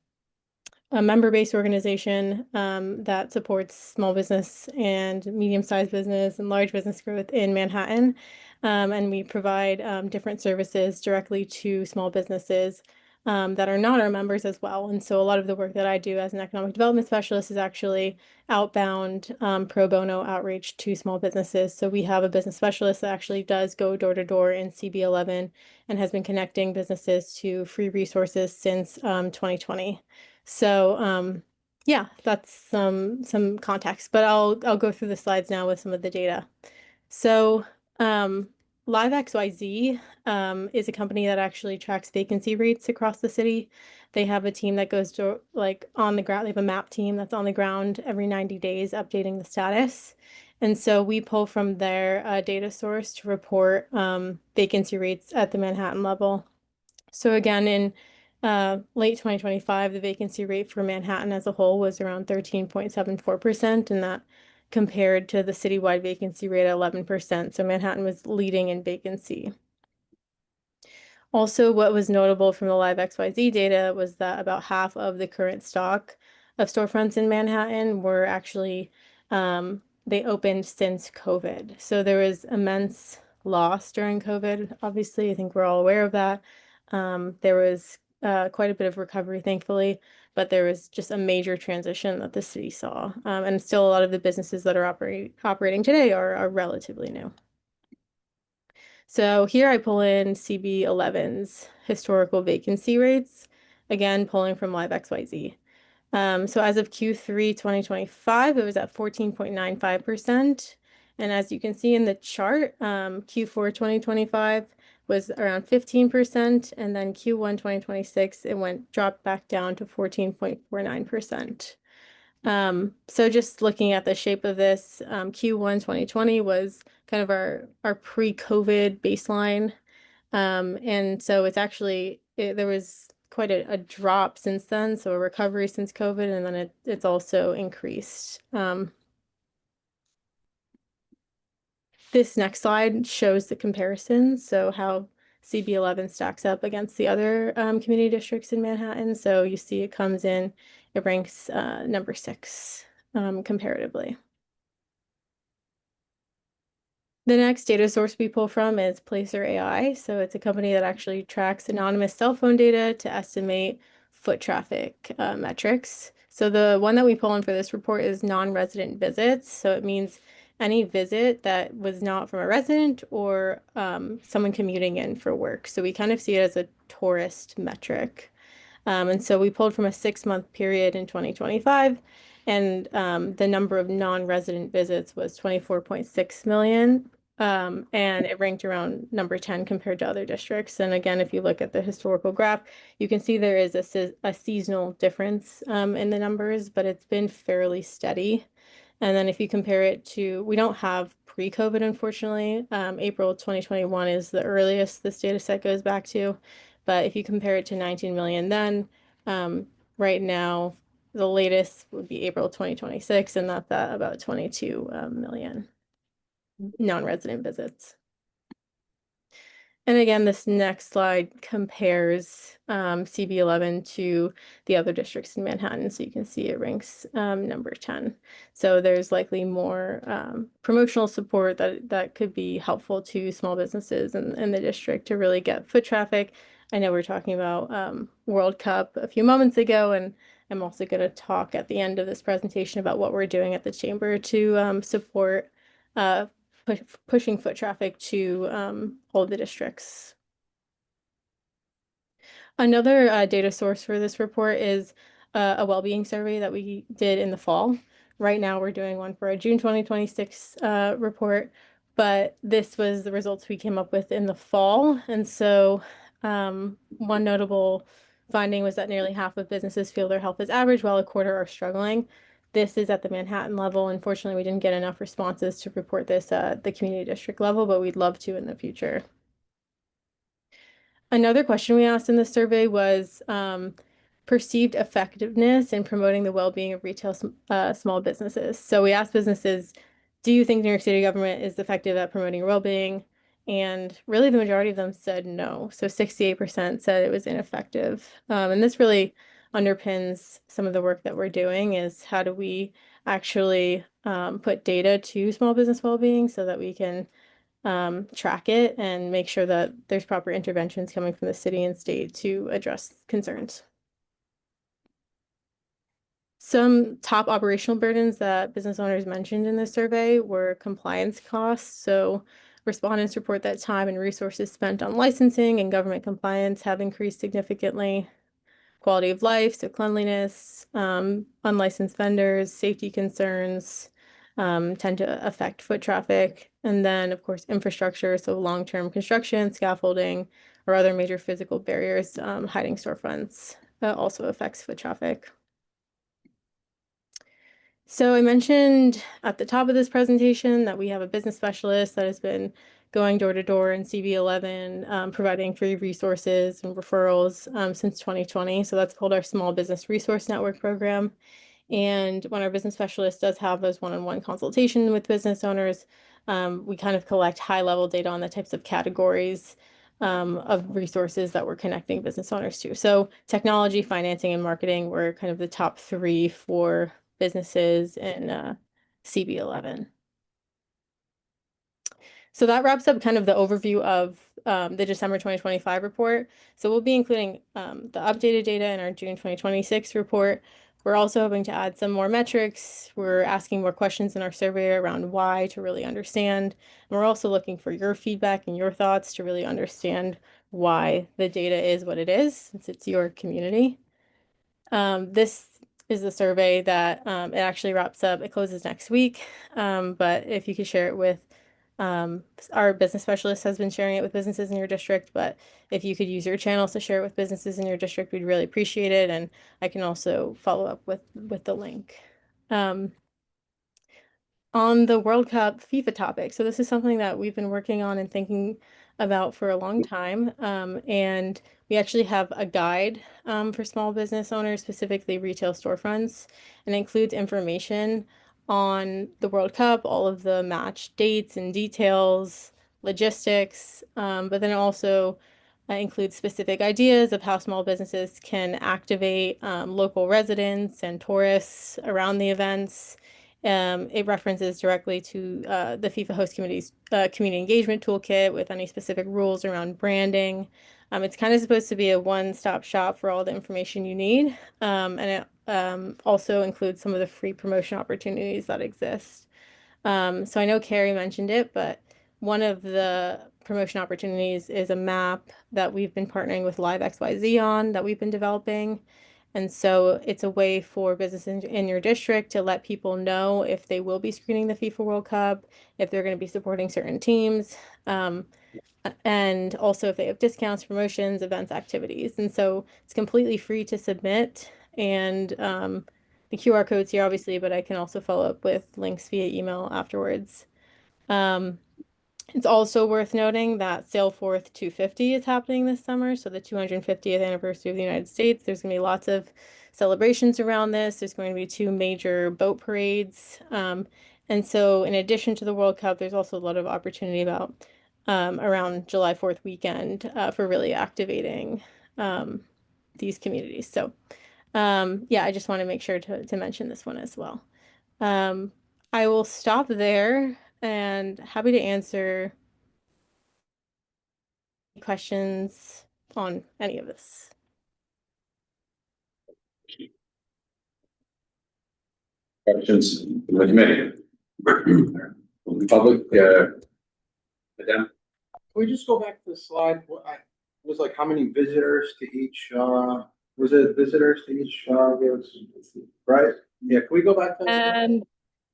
a member-based organization that supports small business and medium-sized business and large business growth in Manhattan. And we provide different services directly to small businesses that are not our members as well. And so a lot of the work that I do as an economic development specialist is actually outbound pro bono outreach to small businesses. So we have a business specialist that actually does go door to door in CB11 and has been connecting businesses to free resources since 2020. So yeah, that's some context, but I'll go through the slides now with some of the data. So LiveXYZ is a company that actually tracks vacancy rates across the city. They have a team that goes to on the ground. They have a map team that's on the ground every 90 days updating the status. And so we pull from their data source to report vacancy rates at the Manhattan level. So again, in late 2025, the vacancy rate for Manhattan as a whole was around 13.74%, and that compared to the citywide vacancy rate at 11%. So Manhattan was leading in vacancy. Also, what was notable from the LiveXYZ data was that about half of the current stock of storefronts in Manhattan were actually, they opened since COVID. So there was immense loss during COVID. Obviously, I think we're all aware of that. There was quite a bit of recovery, thankfully, but there was just a major transition that the city saw. And still a lot of the businesses that are operating today are relatively new. So here I pull in CB11's historical vacancy rates, again, pulling from LiveXYZ. So as of Q3 2025, it was at 14.95%. And as you can see in the chart, Q4 2025 was around 15%, and then Q1 2026, it dropped back down to 14.49%. So just looking at the shape of this, Q1 2020 was kind of our pre-COVID baseline. And so it's actually, there was quite a drop since then, so a recovery since COVID, and then it's also increased. This next slide shows the comparison, so how CB11 stacks up against the other community districts in Manhattan. So you see it comes in, it ranks number 6 comparatively. The next data source we pull from is Placer AI. So it's a company that actually tracks anonymous cell phone data to estimate foot traffic metrics. So the one that we pull in for this report is non-resident visits. So it means any visit that was not from a resident or someone commuting in for work. So we kind of see it as a tourist metric. And so we pulled from a 6-month period in 2025, and the number of non-resident visits was 24.6 million, and it ranked around number 10 compared to other districts. And again, if you look at the historical graph, you can see there is a seasonal difference in the numbers, but it's been fairly steady. And then if you compare it to, we don't have pre-COVID, unfortunately. April 2021 is the earliest this data set goes back to. But if you compare it to 19 million then, right now, the latest would be April 2026, and that's at about 22 million non-resident visits. And again, this next slide compares CB11 to the other districts in Manhattan. So you can see it ranks number 10. So there's likely more promotional support that could be helpful to small businesses in the district to really get foot traffic. I know we were talking about World Cup a few moments ago, and am also going to talk at the end of this presentation about what we're doing at the chamber to support pushing foot traffic to all the districts. Another data source for this report is a well-being survey that we did in the fall. Right now, we're doing one for a June 2026 report, but this was the results we came up with in the fall. And so one notable finding was that nearly half of businesses feel their health is average, while a quarter are struggling. This is at the Manhattan level. Unfortunately, we didn't get enough responses to report this at the community district level, but we'd love to in the future. Another question we asked in the survey was perceived effectiveness in promoting the well-being of retail small businesses. So we asked businesses, do you think New York City government is effective at promoting well-being? And really the majority of them said no. So 68% said it was ineffective. And this really underpins some of the work that we're doing is how do we actually put data to small business well-being so that we can track it and make sure that there's proper interventions coming from the city and state to address concerns. Some top operational burdens that business owners mentioned in this survey were compliance costs. So respondents report that time and resources spent on licensing and government compliance have increased significantly. Quality of life, so cleanliness, unlicensed vendors, safety concerns tend to affect foot traffic. And then, of course, infrastructure, so long-term construction, scaffolding, or other major physical barriers hiding storefronts also affects foot traffic. So I mentioned at the top of this presentation that we have a business specialist that has been going door to door in CB11, providing free resources and referrals since 2020. So that's called our Small Business Resource Network program. And when our business specialist does have those one-on-one consultation with business owners, we kind of collect high-level data on the types of categories of resources that we're connecting business owners to. So technology, financing, and marketing were kind of the top three for businesses in CB11. So that wraps up kind of the overview of the December 2025 report. So we'll be including the updated data in our June 2026 report. We're also hoping to add some more metrics. We're asking more questions in our survey around why to really understand. And we're also looking for your feedback and your thoughts to really understand why the data is what it is, since it's your community. This is the survey that it actually wraps up. It closes next week. But if you could share it with our business specialist has been sharing it with businesses in your district, but if you could use your channels to share it with businesses in your district, we'd really appreciate it. And I can also follow up with the link. On the World Cup FIFA topic. So this is something that we've been working on and thinking about for a long time. And we actually have a guide for small business owners, specifically retail storefronts, and includes information on the World Cup, all of the match dates and details, logistics, but then also includes specific ideas of how small businesses can activate local residents and tourists around the events. It references directly to the FIFA host committee's community engagement toolkit with any specific rules around branding. It's kind of supposed to be a one-stop shop for all the information you need. And it also includes some of the free promotion opportunities that exist. So I know Carrie mentioned it, but one of the promotion opportunities is a map that we've been partnering with Live XYZ on that we've been developing. And so it's a way for businesses in your district to let people know if they will be screening the FIFA World Cup, if they're going to be supporting certain teams, and also if they have discounts, promotions, events, activities. And so it's completely free to submit. And the QR code's here, obviously, but I can also follow up with links via email afterwards. It's also worth noting that Sailforth 250 is happening this summer, so the 250th anniversary of the United States. There's going to be lots of celebrations around this. There's going to be 2 major boat parades. And so in addition to the World Cup, there's also a lot of opportunity about around July 4th weekend for really activating these communities. So yeah, I just want to make sure to mention this one as well. I will stop there and happy to answer questions on any of this. Questions from the committee? Public, Madam? Can we just go back to the slide? It was like how many visitors to each, was it visitors to each, right? Yeah, can we go back to?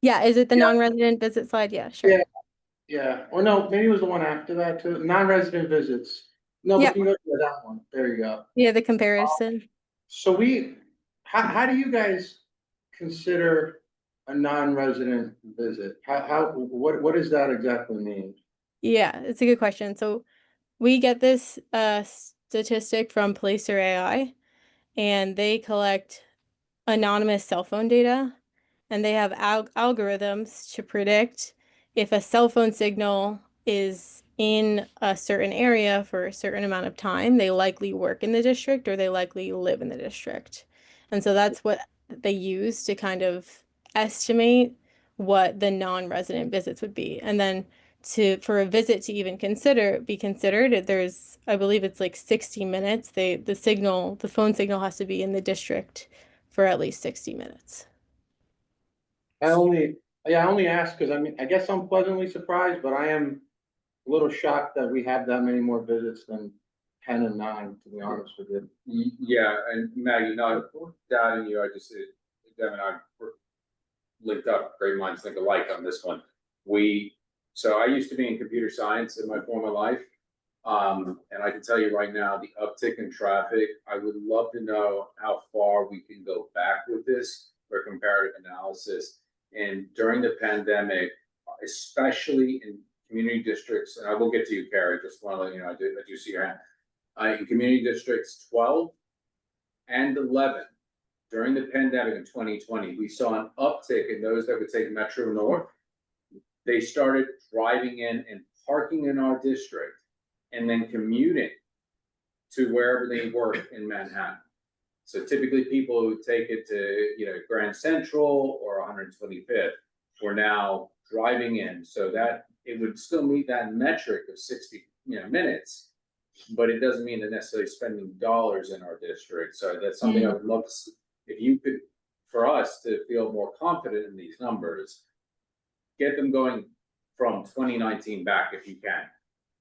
Yeah, is it the Yeah. non-resident visit slide? Yeah, sure. Yeah. Yeah, or no, maybe it was the one after that too, non-resident visits. No, Yeah. but you go to that one, there you go. Yeah, the comparison. So how do you guys consider a non-resident visit? What does that exactly mean? Yeah, it's a good question. So we get this statistic from Placer AI, and they collect anonymous cell phone data, and they have algorithms to predict if a cell phone signal is in a certain area for a certain amount of time, they likely work in the district or they likely live in the district. And so that's what they use to kind of estimate what the non-resident visits would be. And then for a visit to even be considered, there's, I believe it's like 60 minutes. The phone signal has to be in the district for at least 60 minutes. I only ask because I guess I'm pleasantly surprised, but I am a little shocked that we have that many more visits than 10 and 9, to be honest with you. Yeah, and Maggie, not doubting you, Devin and I were linked up, great minds think alike on this one. So I used to be in computer science in my former life. And I can tell you right now, the uptick in traffic, I would love to know how far we can go back with this for comparative analysis. And during the pandemic, especially in community districts, and I will get to you, Carrie, just want to let you know, I do see your hand. In community districts 12 and 11, during the pandemic in 2020, we saw an uptick in those that would take Metro North. They started driving in and parking in our district and then commuting to wherever they work in Manhattan. So typically people who take it to, Grand Central or 125th were now driving in, so that it would still meet that metric of 60, minutes, but it doesn't mean they're necessarily spending dollars in our district. So that's something I would love to see. If you could, for us to feel more confident in these numbers, get them going from 2019 back if you can.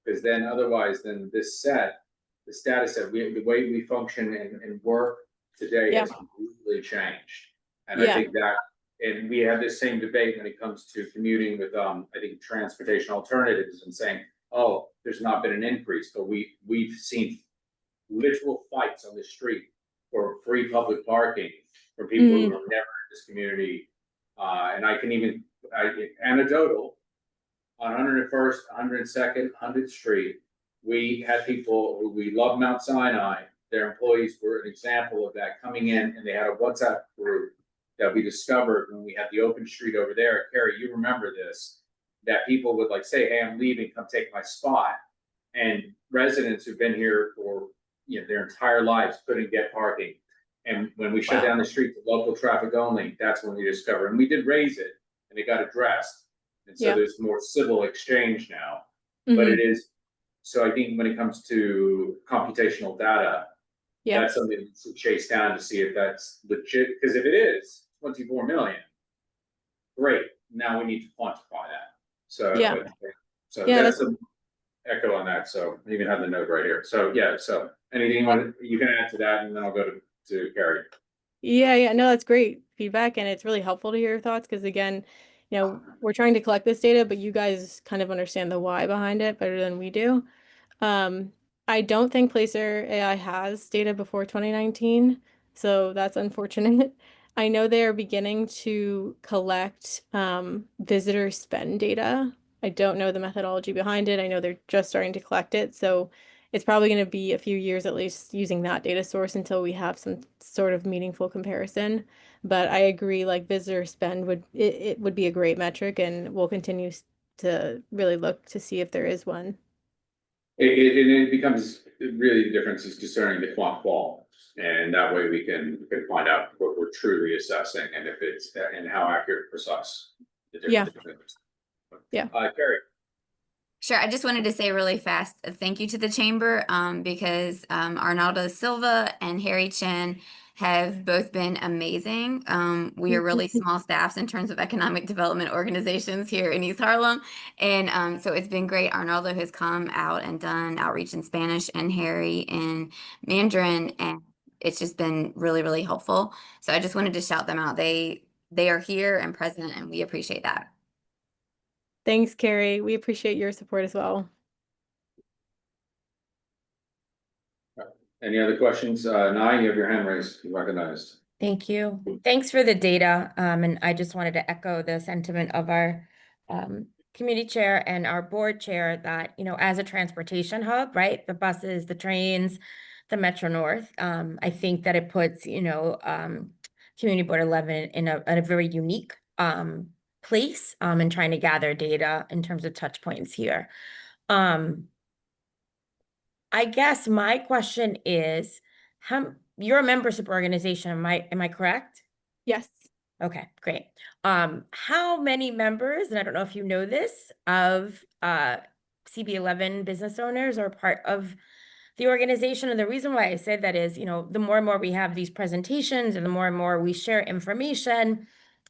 Because then otherwise, the status set, the way we function and work today has completely changed. And I think that, and we have this same debate when it comes to commuting with, I think, transportation alternatives and saying, oh, there's not been an increase, but we've seen literal fights on the street for free public parking for people who are never in this community. And I can even, anecdotal, on 101st, 102nd, 100th Street, we had people who we love Mount Sinai. Their employees were an example of that, coming in, and they had a WhatsApp group that we discovered when we had the open street over there. Carrie, you remember this, that people would say, hey, I'm leaving, come take my spot. And residents who've been here for their entire lives couldn't get parking. And when we shut down the street to local traffic only, that's when we discovered. And we did raise it, and it got addressed. And so there's more civil exchange now. But it is, so I think when it comes to computational data, that's something to chase down to see if that's legit. Because if it is 24 million, great. Now we need to quantify that. So that's an echo on that. So I even have the note right here. So so anything you can add to that, and then I'll go to Carrie. Yeah, no, that's great feedback, and it's really helpful to hear your thoughts because, again, we're trying to collect this data, but you guys kind of understand the why behind it better than we do. I don't think Placer AI has data before 2019, so that's unfortunate. I know they are beginning to collect visitor spend data. I don't know the methodology behind it. I know they're just starting to collect it, so it's probably going to be a few years at least using that data source until we have some sort of meaningful comparison. But I agree, visitor spend would be a great metric, and we'll continue to really look to see if there is one. It becomes really, the difference is discerning the qual, and that way we can find out what we're truly assessing and if it's and how accurate, precise the difference between them. Carrie. Sure. I just wanted to say really fast, thank you to the chamber, because Arnaldo Silva and Harry Chen have both been amazing. We are really small staffs in terms of economic development organizations here in East Harlem. And so it's been great. Arnaldo has come out and done outreach in Spanish and Harry in Mandarin, and it's just been really, really helpful. So I just wanted to shout them out. They are here and present, and we appreciate that. Thanks, Carrie. We appreciate your support as well. Any other questions? Nye, you have your hand raised, you recognized. Thank you. Thanks for the data. And I just wanted to echo the sentiment of our committee chair and our board chair that, you know, as a transportation hub, right? The buses, the trains, the Metro North, I think that it puts, you know, Community Board 11 in a very unique place in trying to gather data in terms of touch points here. I guess my question is, you're a membership organization, am I correct? Yes. Okay, great. How many members, and I don't know if you know this, of CB11 business owners are part of the organization? And the reason why I said that is, you know, the more and more we have these presentations and the more and more we share information,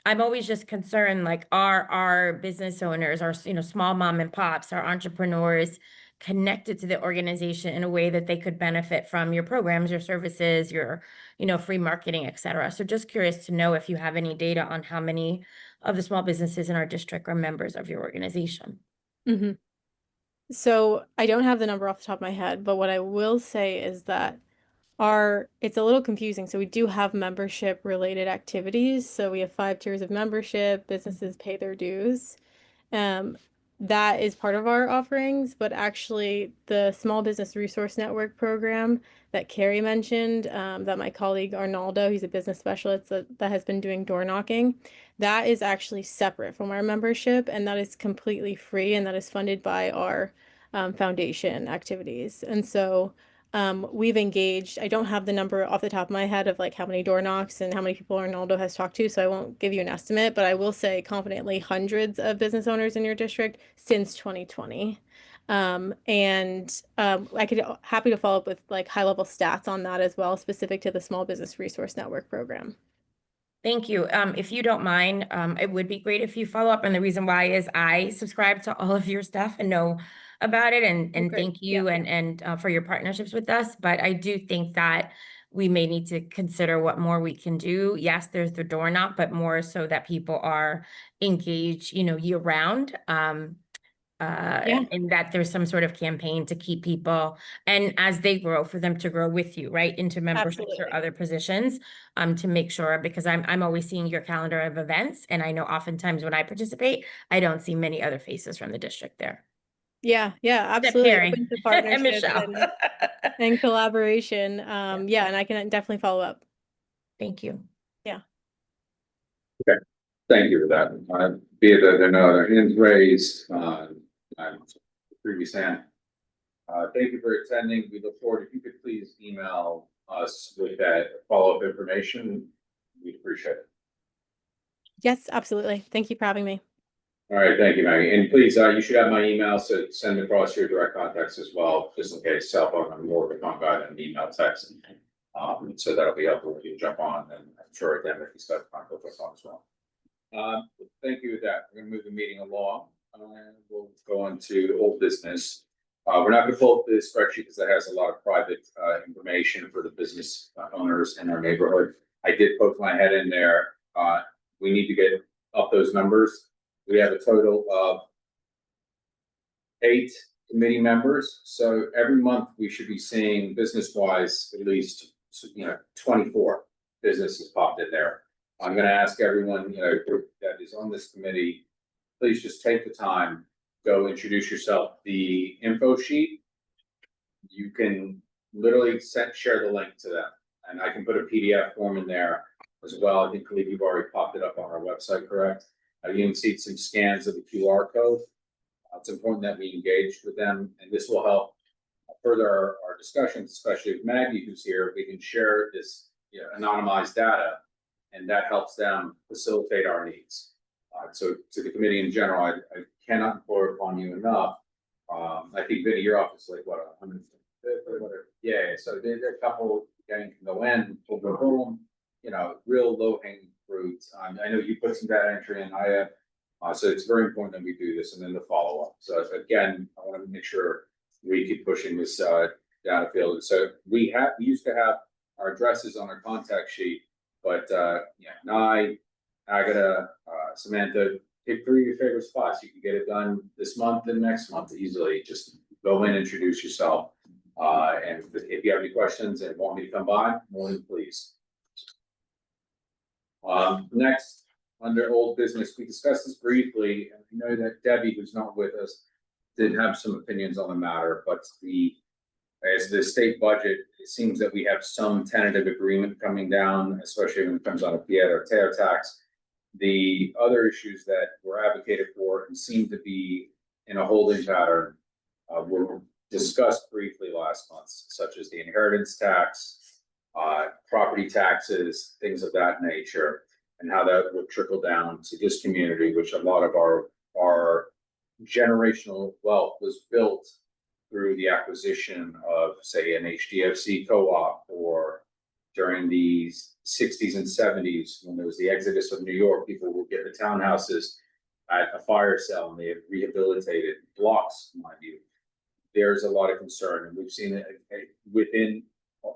I'm always just concerned, like, are our business owners, our, you know, small mom and pops, our entrepreneurs connected to the organization in a way that they could benefit from your programs, your services, your, you know, free marketing, et cetera. So just curious to know if you have any data on how many of the small businesses in our district are members of your organization. Mm-hmm. So I don't have the number off the top of my head, but what I will say is that it's a little confusing. So we do have membership related activities. So we have 5 tiers of membership, businesses pay their dues. That is part of our offerings, but actually the Small Business Resource Network program that Carrie mentioned, that my colleague Arnaldo, he's a business specialist that has been doing door knocking, that is actually separate from our membership, and that is completely free, and that is funded by our foundation activities. And so we've engaged, I don't have the number off the top of my head of like how many door knocks and how many people Arnaldo has talked to, so I won't give you an estimate, but I will say confidently hundreds of business owners in your district since 2020. I could happy to follow up with like high level stats on that as well, specific to the Small Business Resource Network program. Thank you. If you don't mind, it would be great if you follow up. And the reason why is I subscribe to all of your stuff and know about it. And thank you and for your partnerships with us. But I do think that we may need to consider what more we can do. Yes, there's the door knock, but more so that people are engaged, you know, year round. And that there's some sort of campaign to keep people, and as they grow, for them to grow with you, right, into memberships or other positions, to make sure, because I'm always seeing your calendar of events, and I know oftentimes when I participate, I don't see many other faces from the district there. Yeah, absolutely. Open to partnership and collaboration. Yeah, and I can definitely follow up. Thank you. Yeah. Okay, thank you for that. Be it that there are no other hands raised, previous hand. Thank you for attending. We look forward, if you could please email us with that follow-up information, we'd appreciate it. Yes, absolutely. Thank you for having me. All right, thank you, Maggie. And please, you should have my email, so send across your direct contacts as well, just in case cell phone, I'm more of a phone guy than email text. So that'll be helpful when you jump on, and I'm sure again, if you start to contact us on as well. Thank you with that. We're gonna move the meeting along. We'll go on to old business. We're not gonna pull up this spreadsheet because that has a lot of private information for the business owners in our neighborhood. I did poke my head in there. We need to get up those numbers. We have a total of 8 committee members. So every month we should be seeing business-wise at least 24 businesses popped in there. I'm going to ask everyone, that is on this committee, please just take the time, go introduce yourself. The info sheet, you can literally share the link to them, and I can put a PDF form in there as well. I believe you've already popped it up on our website, correct? You can see some scans of the QR code. It's important that we engage with them, and this will help further our discussions, especially with Maggie, who's here. We can share this anonymized data, and that helps them facilitate our needs. So to the committee in general, I cannot implore upon you enough. I think Vinny, your office is like what, 100? Yeah, so there are a couple getting to go in, we'll go home, you know, real low hanging fruits. I know you put some data entry in, I have. So it's very important that we do this and then the follow up. So again, I want to make sure we keep pushing this data field. So we used to have our addresses on our contact sheet, but yeah, Nye, Agatha, Samantha, pick 3 of your favorite spots. You can get it done this month and next month easily. Just go in, introduce yourself. And if you have any questions and want me to come by, more than please. Next, under old business, we discussed this briefly, and I know that Debbie, who's not with us, did have some opinions on the matter, but as the state budget, it seems that we have some tentative agreement coming down, especially when it comes on a pied or tear tax. The other issues that were advocated for and seem to be in a holding pattern were discussed briefly last month, such as the inheritance tax, property taxes, things of that nature, and how that would trickle down to this community, which a lot of our generational wealth was built through the acquisition of, say, an HDFC co-op, or during the 60s and 70s, when there was the exodus of New York, people would get the townhouses at a fire sale and they had rehabilitated blocks, mind you. There's a lot of concern, and we've seen it within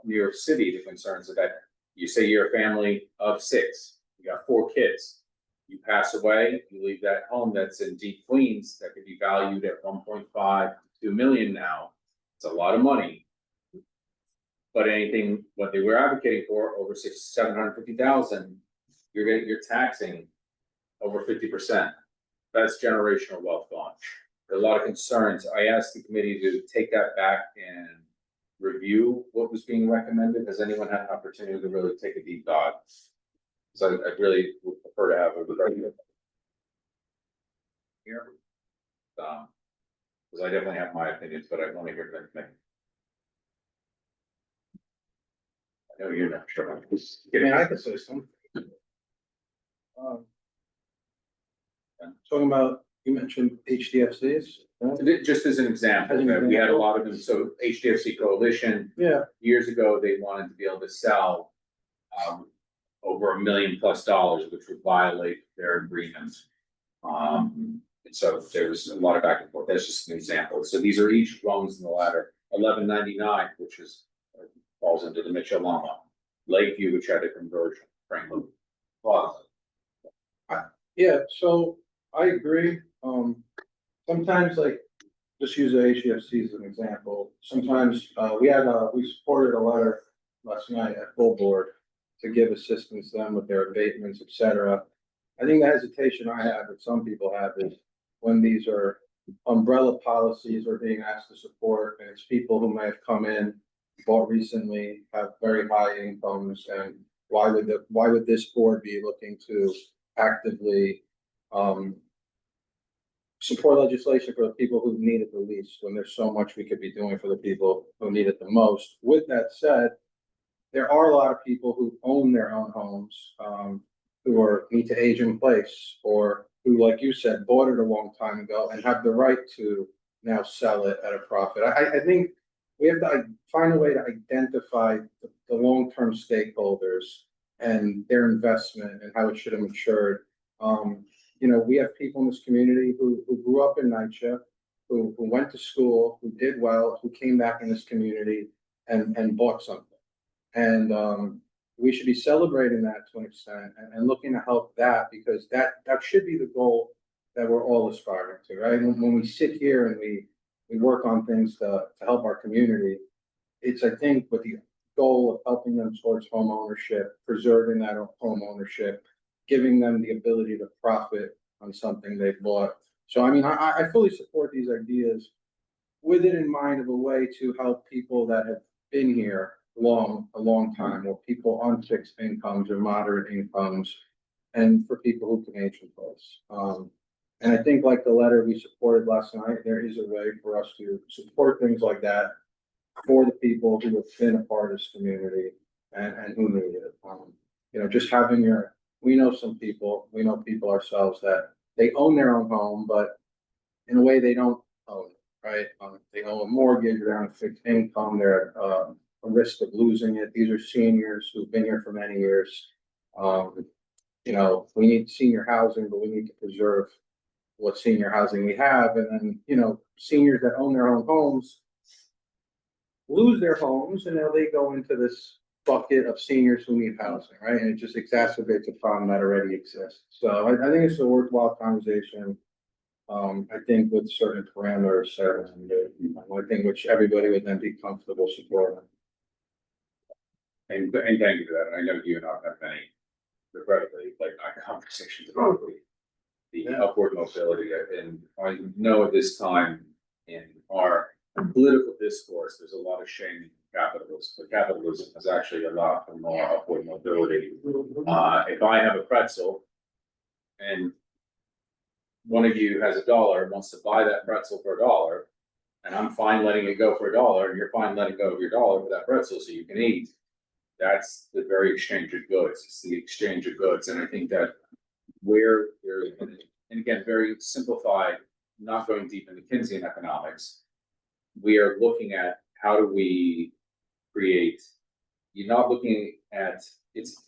New York City, the concerns of that. You say you're a family of 6, you got 4 kids, you pass away, you leave that home that's in deep Queens that could be valued at 1.5 to 2 million now. It's a lot of money. But what they were advocating for, over 750,000, you're taxing over 50%. That's generational wealth gone. There are a lot of concerns. I asked the committee to take that back and review what was being recommended. Has anyone had an opportunity to really take a deep dive? So I really would prefer to have a here. Because I definitely have my opinions, but I want to hear everything. I know you're not sure. I can say something. Talking about, you mentioned HDFCs. Just as an example, we had a lot of them. So HDFC Coalition, Yeah. years ago, they wanted to be able to sell over $1 million+, which would violate their agreement. And so there was a lot of back and forth. That's just an example. So these are each rungs in the ladder. 1199, which falls into the Mitchell-Lama. Lakeview, which had a conversion, frankly. Yeah, so I agree. Sometimes, like, just use the HDFC as an example. Sometimes we supported a letter last night at full board to give assistance to them with their abatements, etc. I think the hesitation I have, that some people have, is when these are umbrella policies are being asked to support, and it's people who may have come in, bought recently, have very high incomes, and why would this board be looking to actively support legislation for the people who need it the least, when there's so much we could be doing for the people who need it the most? With that said, there are a lot of people who own their own homes, who need to age in place, or who, like you said, bought it a long time ago and have the right to now sell it at a profit. I think we have to find a way to identify the long-term stakeholders and their investment and how it should have matured. We have people in this community who grew up in NYCHA, who went to school, who did well, who came back in this community and bought something. And we should be celebrating that to an extent and looking to help that, because that should be the goal that we're all aspiring to, right? When we sit here and we work on things to help our community, it's, I think, with the goal of helping them towards home ownership, preserving that home ownership, giving them the ability to profit on something they've bought. So, I mean, I fully support these ideas with it in mind of a way to help people that have been here a long time, or people on fixed incomes or moderate incomes, and for people who can age in place. And I think, like the letter we supported last night, there is a way for us to support things like that for the people who have been a part of this community and who need it. Just having we know people ourselves that they own their own home, but in a way they don't own it, right? They own a mortgage, they're on a fixed income, they're a risk of losing it. These are seniors who've been here for many years. You know, we need senior housing, but we need to preserve what senior housing we have. And then, you know, seniors that own their own homes lose their homes, and now they go into this bucket of seniors who need housing, right? And it just exacerbates a problem that already exists. So I think it's a worthwhile conversation. I think with certain parameters set, and I think which everybody would then be comfortable supporting. And thank you for that. I know you and I have many regrettably late night conversations about the upward mobility. And I know at this time in our political discourse, there's a lot of shaming capitalism, but capitalism is actually a lot more upward mobility. If I have a pretzel and one of you has $1 and wants to buy that pretzel for $1, and I'm fine letting it go for $1, and you're fine letting go of your $1 for that pretzel so you can eat. That's the very exchange of goods. It's the exchange of goods. And I think that where there, and again, very simplified, not going deep into Keynesian economics, we are looking at how do we create, you're not looking at its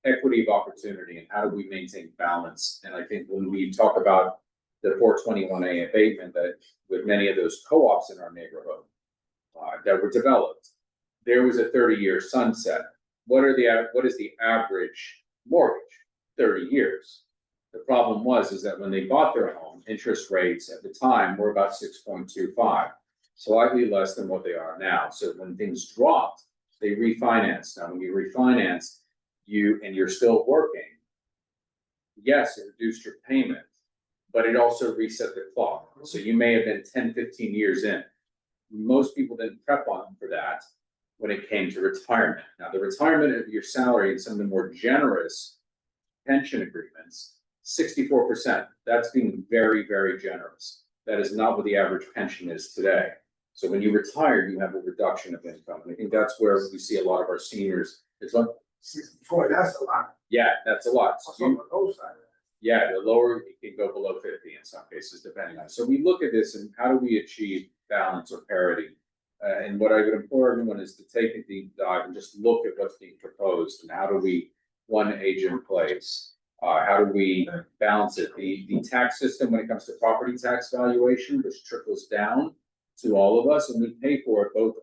equity of opportunity and how do we maintain balance. And I think when we talk about the 421A abatement, that with many of those co-ops in our neighborhood that were developed, there was a 30-year sunset. What is the average mortgage? 30 years. The problem is that when they bought their home, interest rates at the time were about 6.25, slightly less than what they are now. So when things dropped, they refinanced. Now, when you refinance, and you're still working, yes, it reduced your payment, but it also reset the clock. So you may have been 10, 15 years in. Most people didn't prep on for that when it came to retirement. Now, the retirement of your salary and some of the more generous pension agreements, 64%. That's being very, very generous. That is not what the average pension is today. So when you retire, you have a reduction of income. And I think that's where we see a lot of our seniors. It's like 64, that's a lot. Yeah, that's a lot. So That's on the low side. yeah, the lower it can go below 50 in some cases, depending on. So we look at this and how do we achieve balance or parity? And what I would implore everyone is to take a deep dive and just look at what's being proposed and how do we, one, age in place? How do we balance it? The tax system when it comes to property tax valuation, which trickles down to all of us, and we pay for it both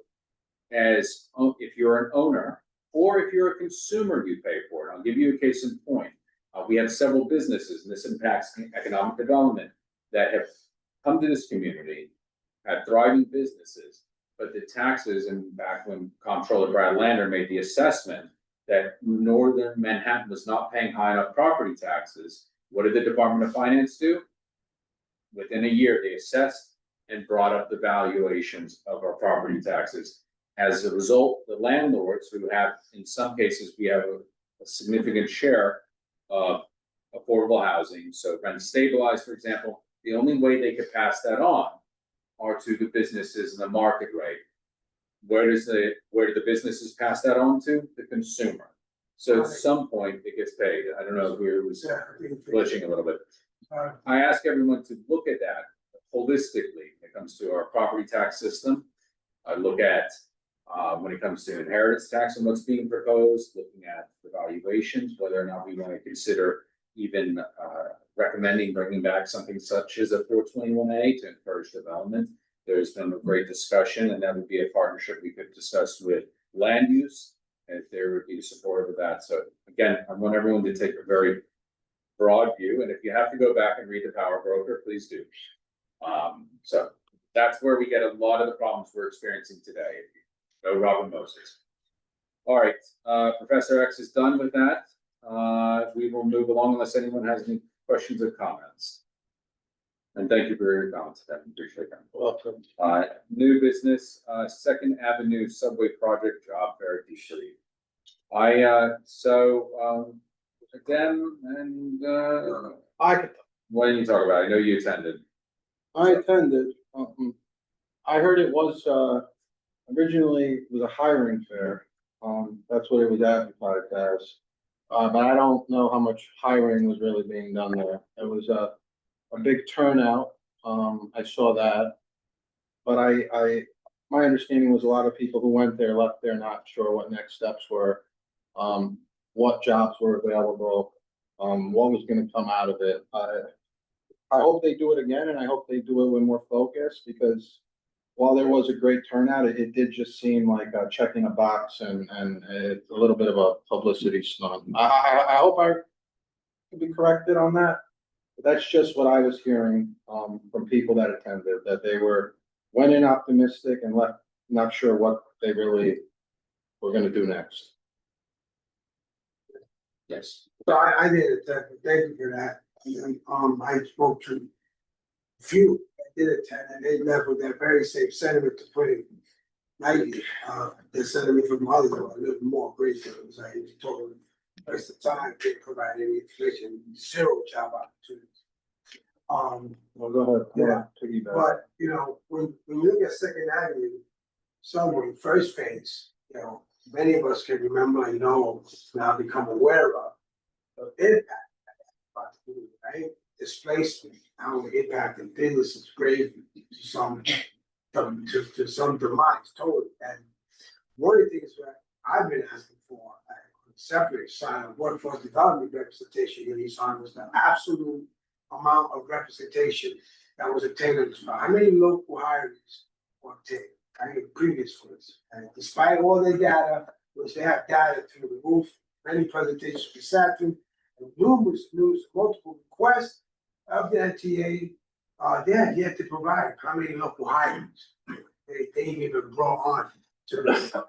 as if you're an owner or if you're a consumer, you pay for it. I'll give you a case in point. We have several businesses, and this impacts economic development, that have come to this community, had thriving businesses, but the taxes, and back when Comptroller Brad Lander made the assessment that Northern Manhattan was not paying high enough property taxes, what did the Department of Finance do? Within a year, they assessed and brought up the valuations of our property taxes. As a result, the landlords who have, in some cases, we have a significant share of affordable housing, so rent stabilized, for example, the only way they could pass that on are to the businesses in the market rate. Where do the businesses pass that on to? The consumer. So at some point it gets paid. I don't know who was glitching a little bit. I ask everyone to look at that holistically when it comes to our property tax system. I look at when it comes to inheritance tax and what's being proposed, looking at the valuations, whether or not we want to consider even recommending bringing back something such as a 421A to encourage development. There's been a great discussion, and that would be a partnership we could discuss with land use, if there would be support of that. So again, I want everyone to take a very broad view, and if you have to go back and read the Power Broker, please do. So that's where we get a lot of the problems we're experiencing today. No Robin Moses. All right, Professor X is done with that. We will move along unless anyone has any questions or comments. And thank you for your comments. I appreciate that. Welcome. New business, Second Avenue Subway Project Job Fair D3. Dem and what did you talk about? I know you attended. I attended. I heard it was originally was a hiring fair. That's what it was advertised as. But I don't know how much hiring was really being done there. It was a big turnout. I saw that, but I my understanding was a lot of people who went there left there not sure what next steps were. What jobs were available, what was gonna come out of it. I hope they do it again, and I hope they do it with more focus, because while there was a great turnout, it did just seem like checking a box and it's a little bit of a publicity stunt. I hope I could be corrected on that. But that's just what I was hearing from people that attended, that they went in optimistic and left not sure what they really were gonna do next. Yes. So I did it, thank you for that. And, I spoke to a few that did attend, and they left with that very same sentiment, to put it lightly. The sentiment from others were a little more abrasive. It was like, it's total waste of time, didn't provide any information, zero job opportunities. Well, go ahead. Yeah. Piggyback. But, you know, when you look at Second Avenue, somewhere in first phase, you know, many of us can remember, you know, now become aware of the impact that right? Displacement, how it impacted businesses greatly to some, to some demise totally. And one of the things that I've been asking for, separate side of workforce development representation in East Harlem, was the absolute amount of representation that was attainable. How many local hirings were obtained? I think previous ones, and despite all their data, which they have data through the roof, many presentations we sat through, and multiple requests of the NTA, they have yet to provide how many local hirings they even brought on to the.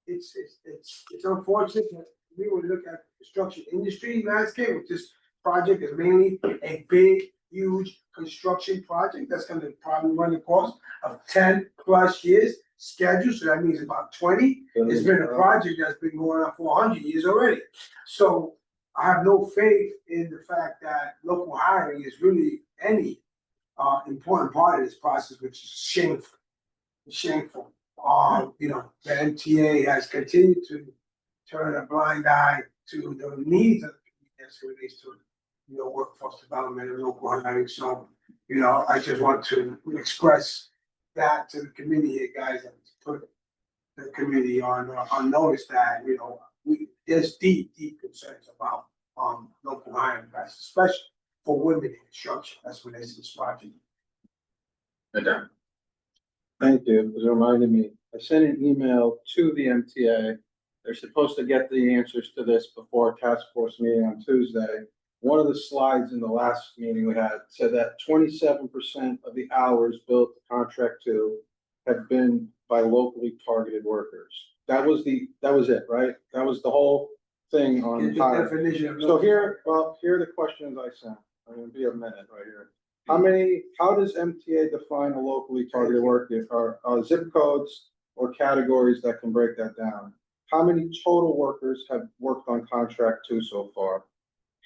It's unfortunate that we would look at the construction industry landscape, with this project is mainly a big, huge construction project that's gonna probably run the course of 10+ years scheduled, so that means about 20. It's been a project that's been going on for 100 years already. So I have no faith in the fact that local hiring is really any important part of this process, which is shameful. Shameful. You know, the MTA has continued to turn a blind eye to the needs of the community as it relates to, you know, workforce development and local hiring. So, you know, I just want to express that to the committee here, guys, and put the committee on notice that, you know, there's deep concerns about local hiring prices, especially for women in construction as it relates to this project. Madam. Thank you. It reminded me. I sent an email to the MTA. They're supposed to get the answers to this before a task force meeting on Tuesday. One of the slides in the last meeting we had said that 27% of the hours built to contract to have been by locally targeted workers. That was it, right? That was the whole thing on Get the hiring. definition of. So here are the questions I sent. I'm gonna be a minute right here. How does MTA define a locally targeted worker? Are zip codes or categories that can break that down? How many total workers have worked on contract two so far?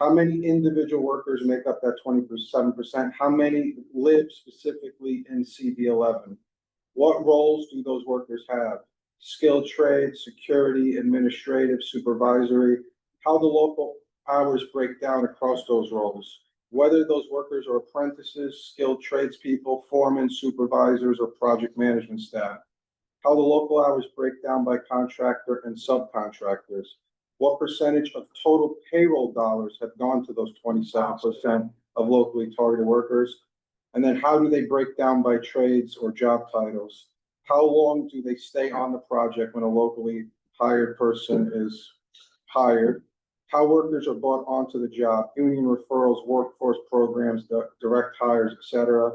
How many individual workers make up that 27%? How many live specifically in CB11? What roles do those workers have? Skilled trade, security, administrative, supervisory. How the local hours break down across those roles? Whether those workers are apprentices, skilled tradespeople, foremen, supervisors, or project management staff. How the local hours break down by contractor and subcontractors. What percentage of total payroll dollars have gone to those 27% of locally targeted workers? And then how do they break down by trades or job titles? How long do they stay on the project when a locally hired person is hired? How workers are brought onto the job, union referrals, workforce programs, direct hires, etc.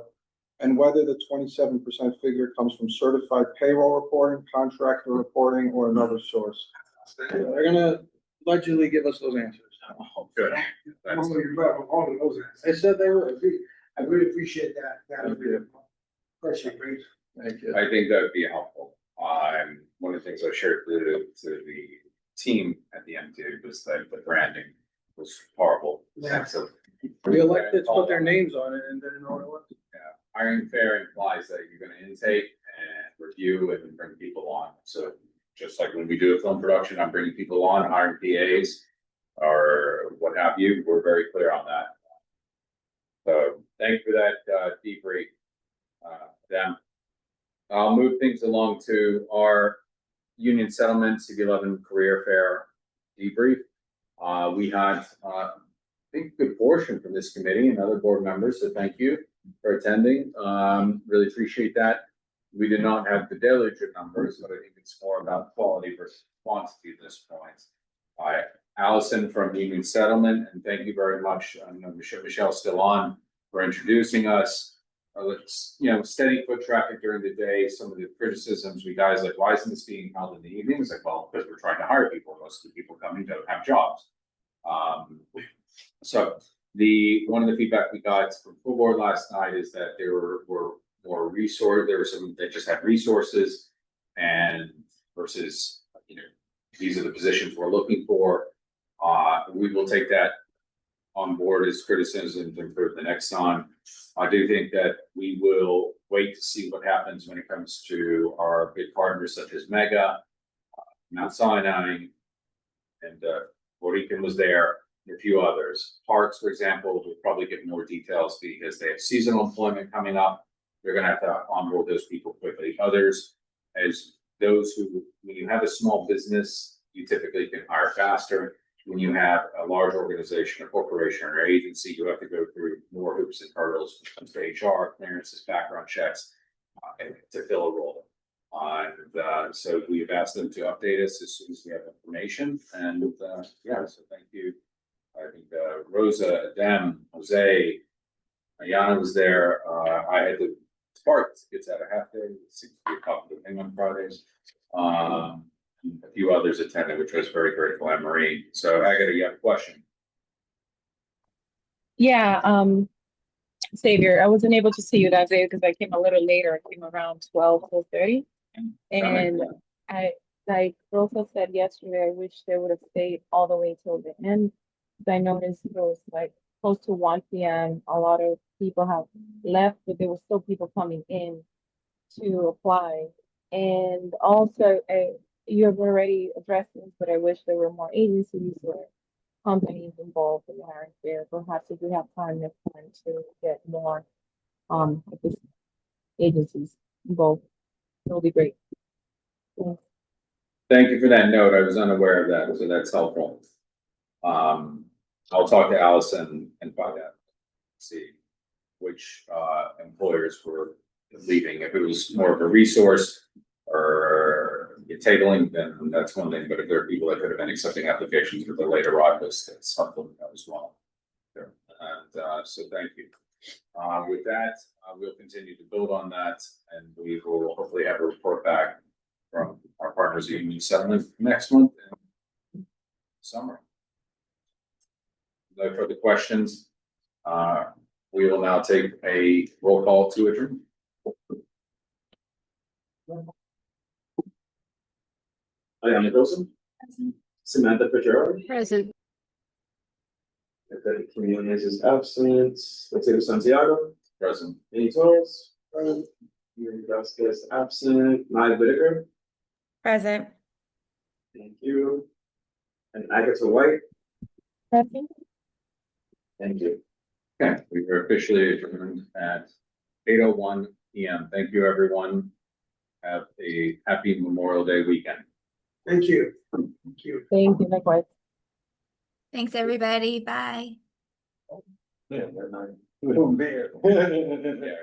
And whether the 27% figure comes from certified payroll reporting, contractor reporting, or another source. They're gonna allegedly give us those answers. Oh, good. That's- All of those answers. They said they would. I really appreciate that. Thank you. Question, great. Thank you. I think that would be helpful. One of the things I shared to the team at the MTA was that the branding was horrible. Yeah. Sense of. The electeds put their names on it and didn't know what it was. Yeah, hiring fair implies that you're gonna intake and review and bring people on. So just like when we do a film production, I'm bringing people on, hiring PAs or what have you, we're very clear on that. So thank you for that, debrief, them. I'll move things along to our union settlement CB11 career fair debrief. We had, I think, a good portion from this committee and other board members, so thank you for attending. Really appreciate that. We did not have the deluge of numbers, but I think it's more about quality versus quantity at this point. Allison from Union Settlement, and thank you very much. I know Michelle's still on, for introducing us. It's, steady foot traffic during the day. Some of the criticisms we guys like, why isn't this being held in the evenings? Like, well, because we're trying to hire people. Most of the people coming don't have jobs. So one of the feedback we got from full board last night is that there were more resource. There were some that just had resources, and versus these are the positions we're looking for. We will take that on board as criticism to improve the next time. I do think that we will wait to see what happens when it comes to our big partners such as Mega, Mount Sinai, and Borican was there, and a few others. Parks, for example, will probably get more details because they have seasonal employment coming up. They're going to have to onboard those people quickly. Others, as those who, when you have a small business, you typically can hire faster. When you have a large organization, a corporation, or agency, you have to go through more hoops and hurdles when it comes to HR, clearances, background checks, to fill a role. So we've asked them to update us as soon as we have information. And so thank you. I think Rosa, Adem, Jose, Ayana was there. I had to Spark gets out a half day. It seems to be a popular thing on Fridays. A few others attended, which was very grateful. Anne Marie. So Agatha, you have a question? Yeah, Xavier, I wasn't able to see you that day because I came a little later. I came around 12:30. And I, like Rosa said yesterday, I wish they would have stayed all the way till the end. Because I noticed it was like close to 1 p.m. A lot of people have left, but there were still people coming in to apply. And also, you have already addressed this, but I wish there were more agencies or companies involved in the hiring fair. Perhaps if we have time next time to get more of these agencies involved, it'll be great. Thanks. Thank you for that note. I was unaware of that, so that's helpful. I'll talk to Allison and find out, see which employers were leaving. If it was more of a resource or tabling, then that's one thing. But if there are people that could have been accepting applications with the late arrivals, that's something as well. And so thank you. With that, we'll continue to build on that, and we will hopefully have a report back from our partners at Union Settlement next month in summer. No further questions. We will now take a roll call to adjourn. Ayana Wilson. Samantha Fitzgerald. Present. Athletic Communities is absent. Mateo Santiago. Present. Any Torres. Present. Yuri Vasquez absent. Maya Whitaker. Present. Thank you. And Agatha White. Present. Thank you. Okay, we were officially adjourned at 8:01 p.m. Thank you, everyone. Have a happy Memorial Day weekend. Thank you. Thank you. Thank you, likewise. Thanks, everybody. Bye. Yeah, we don't bear. Yeah.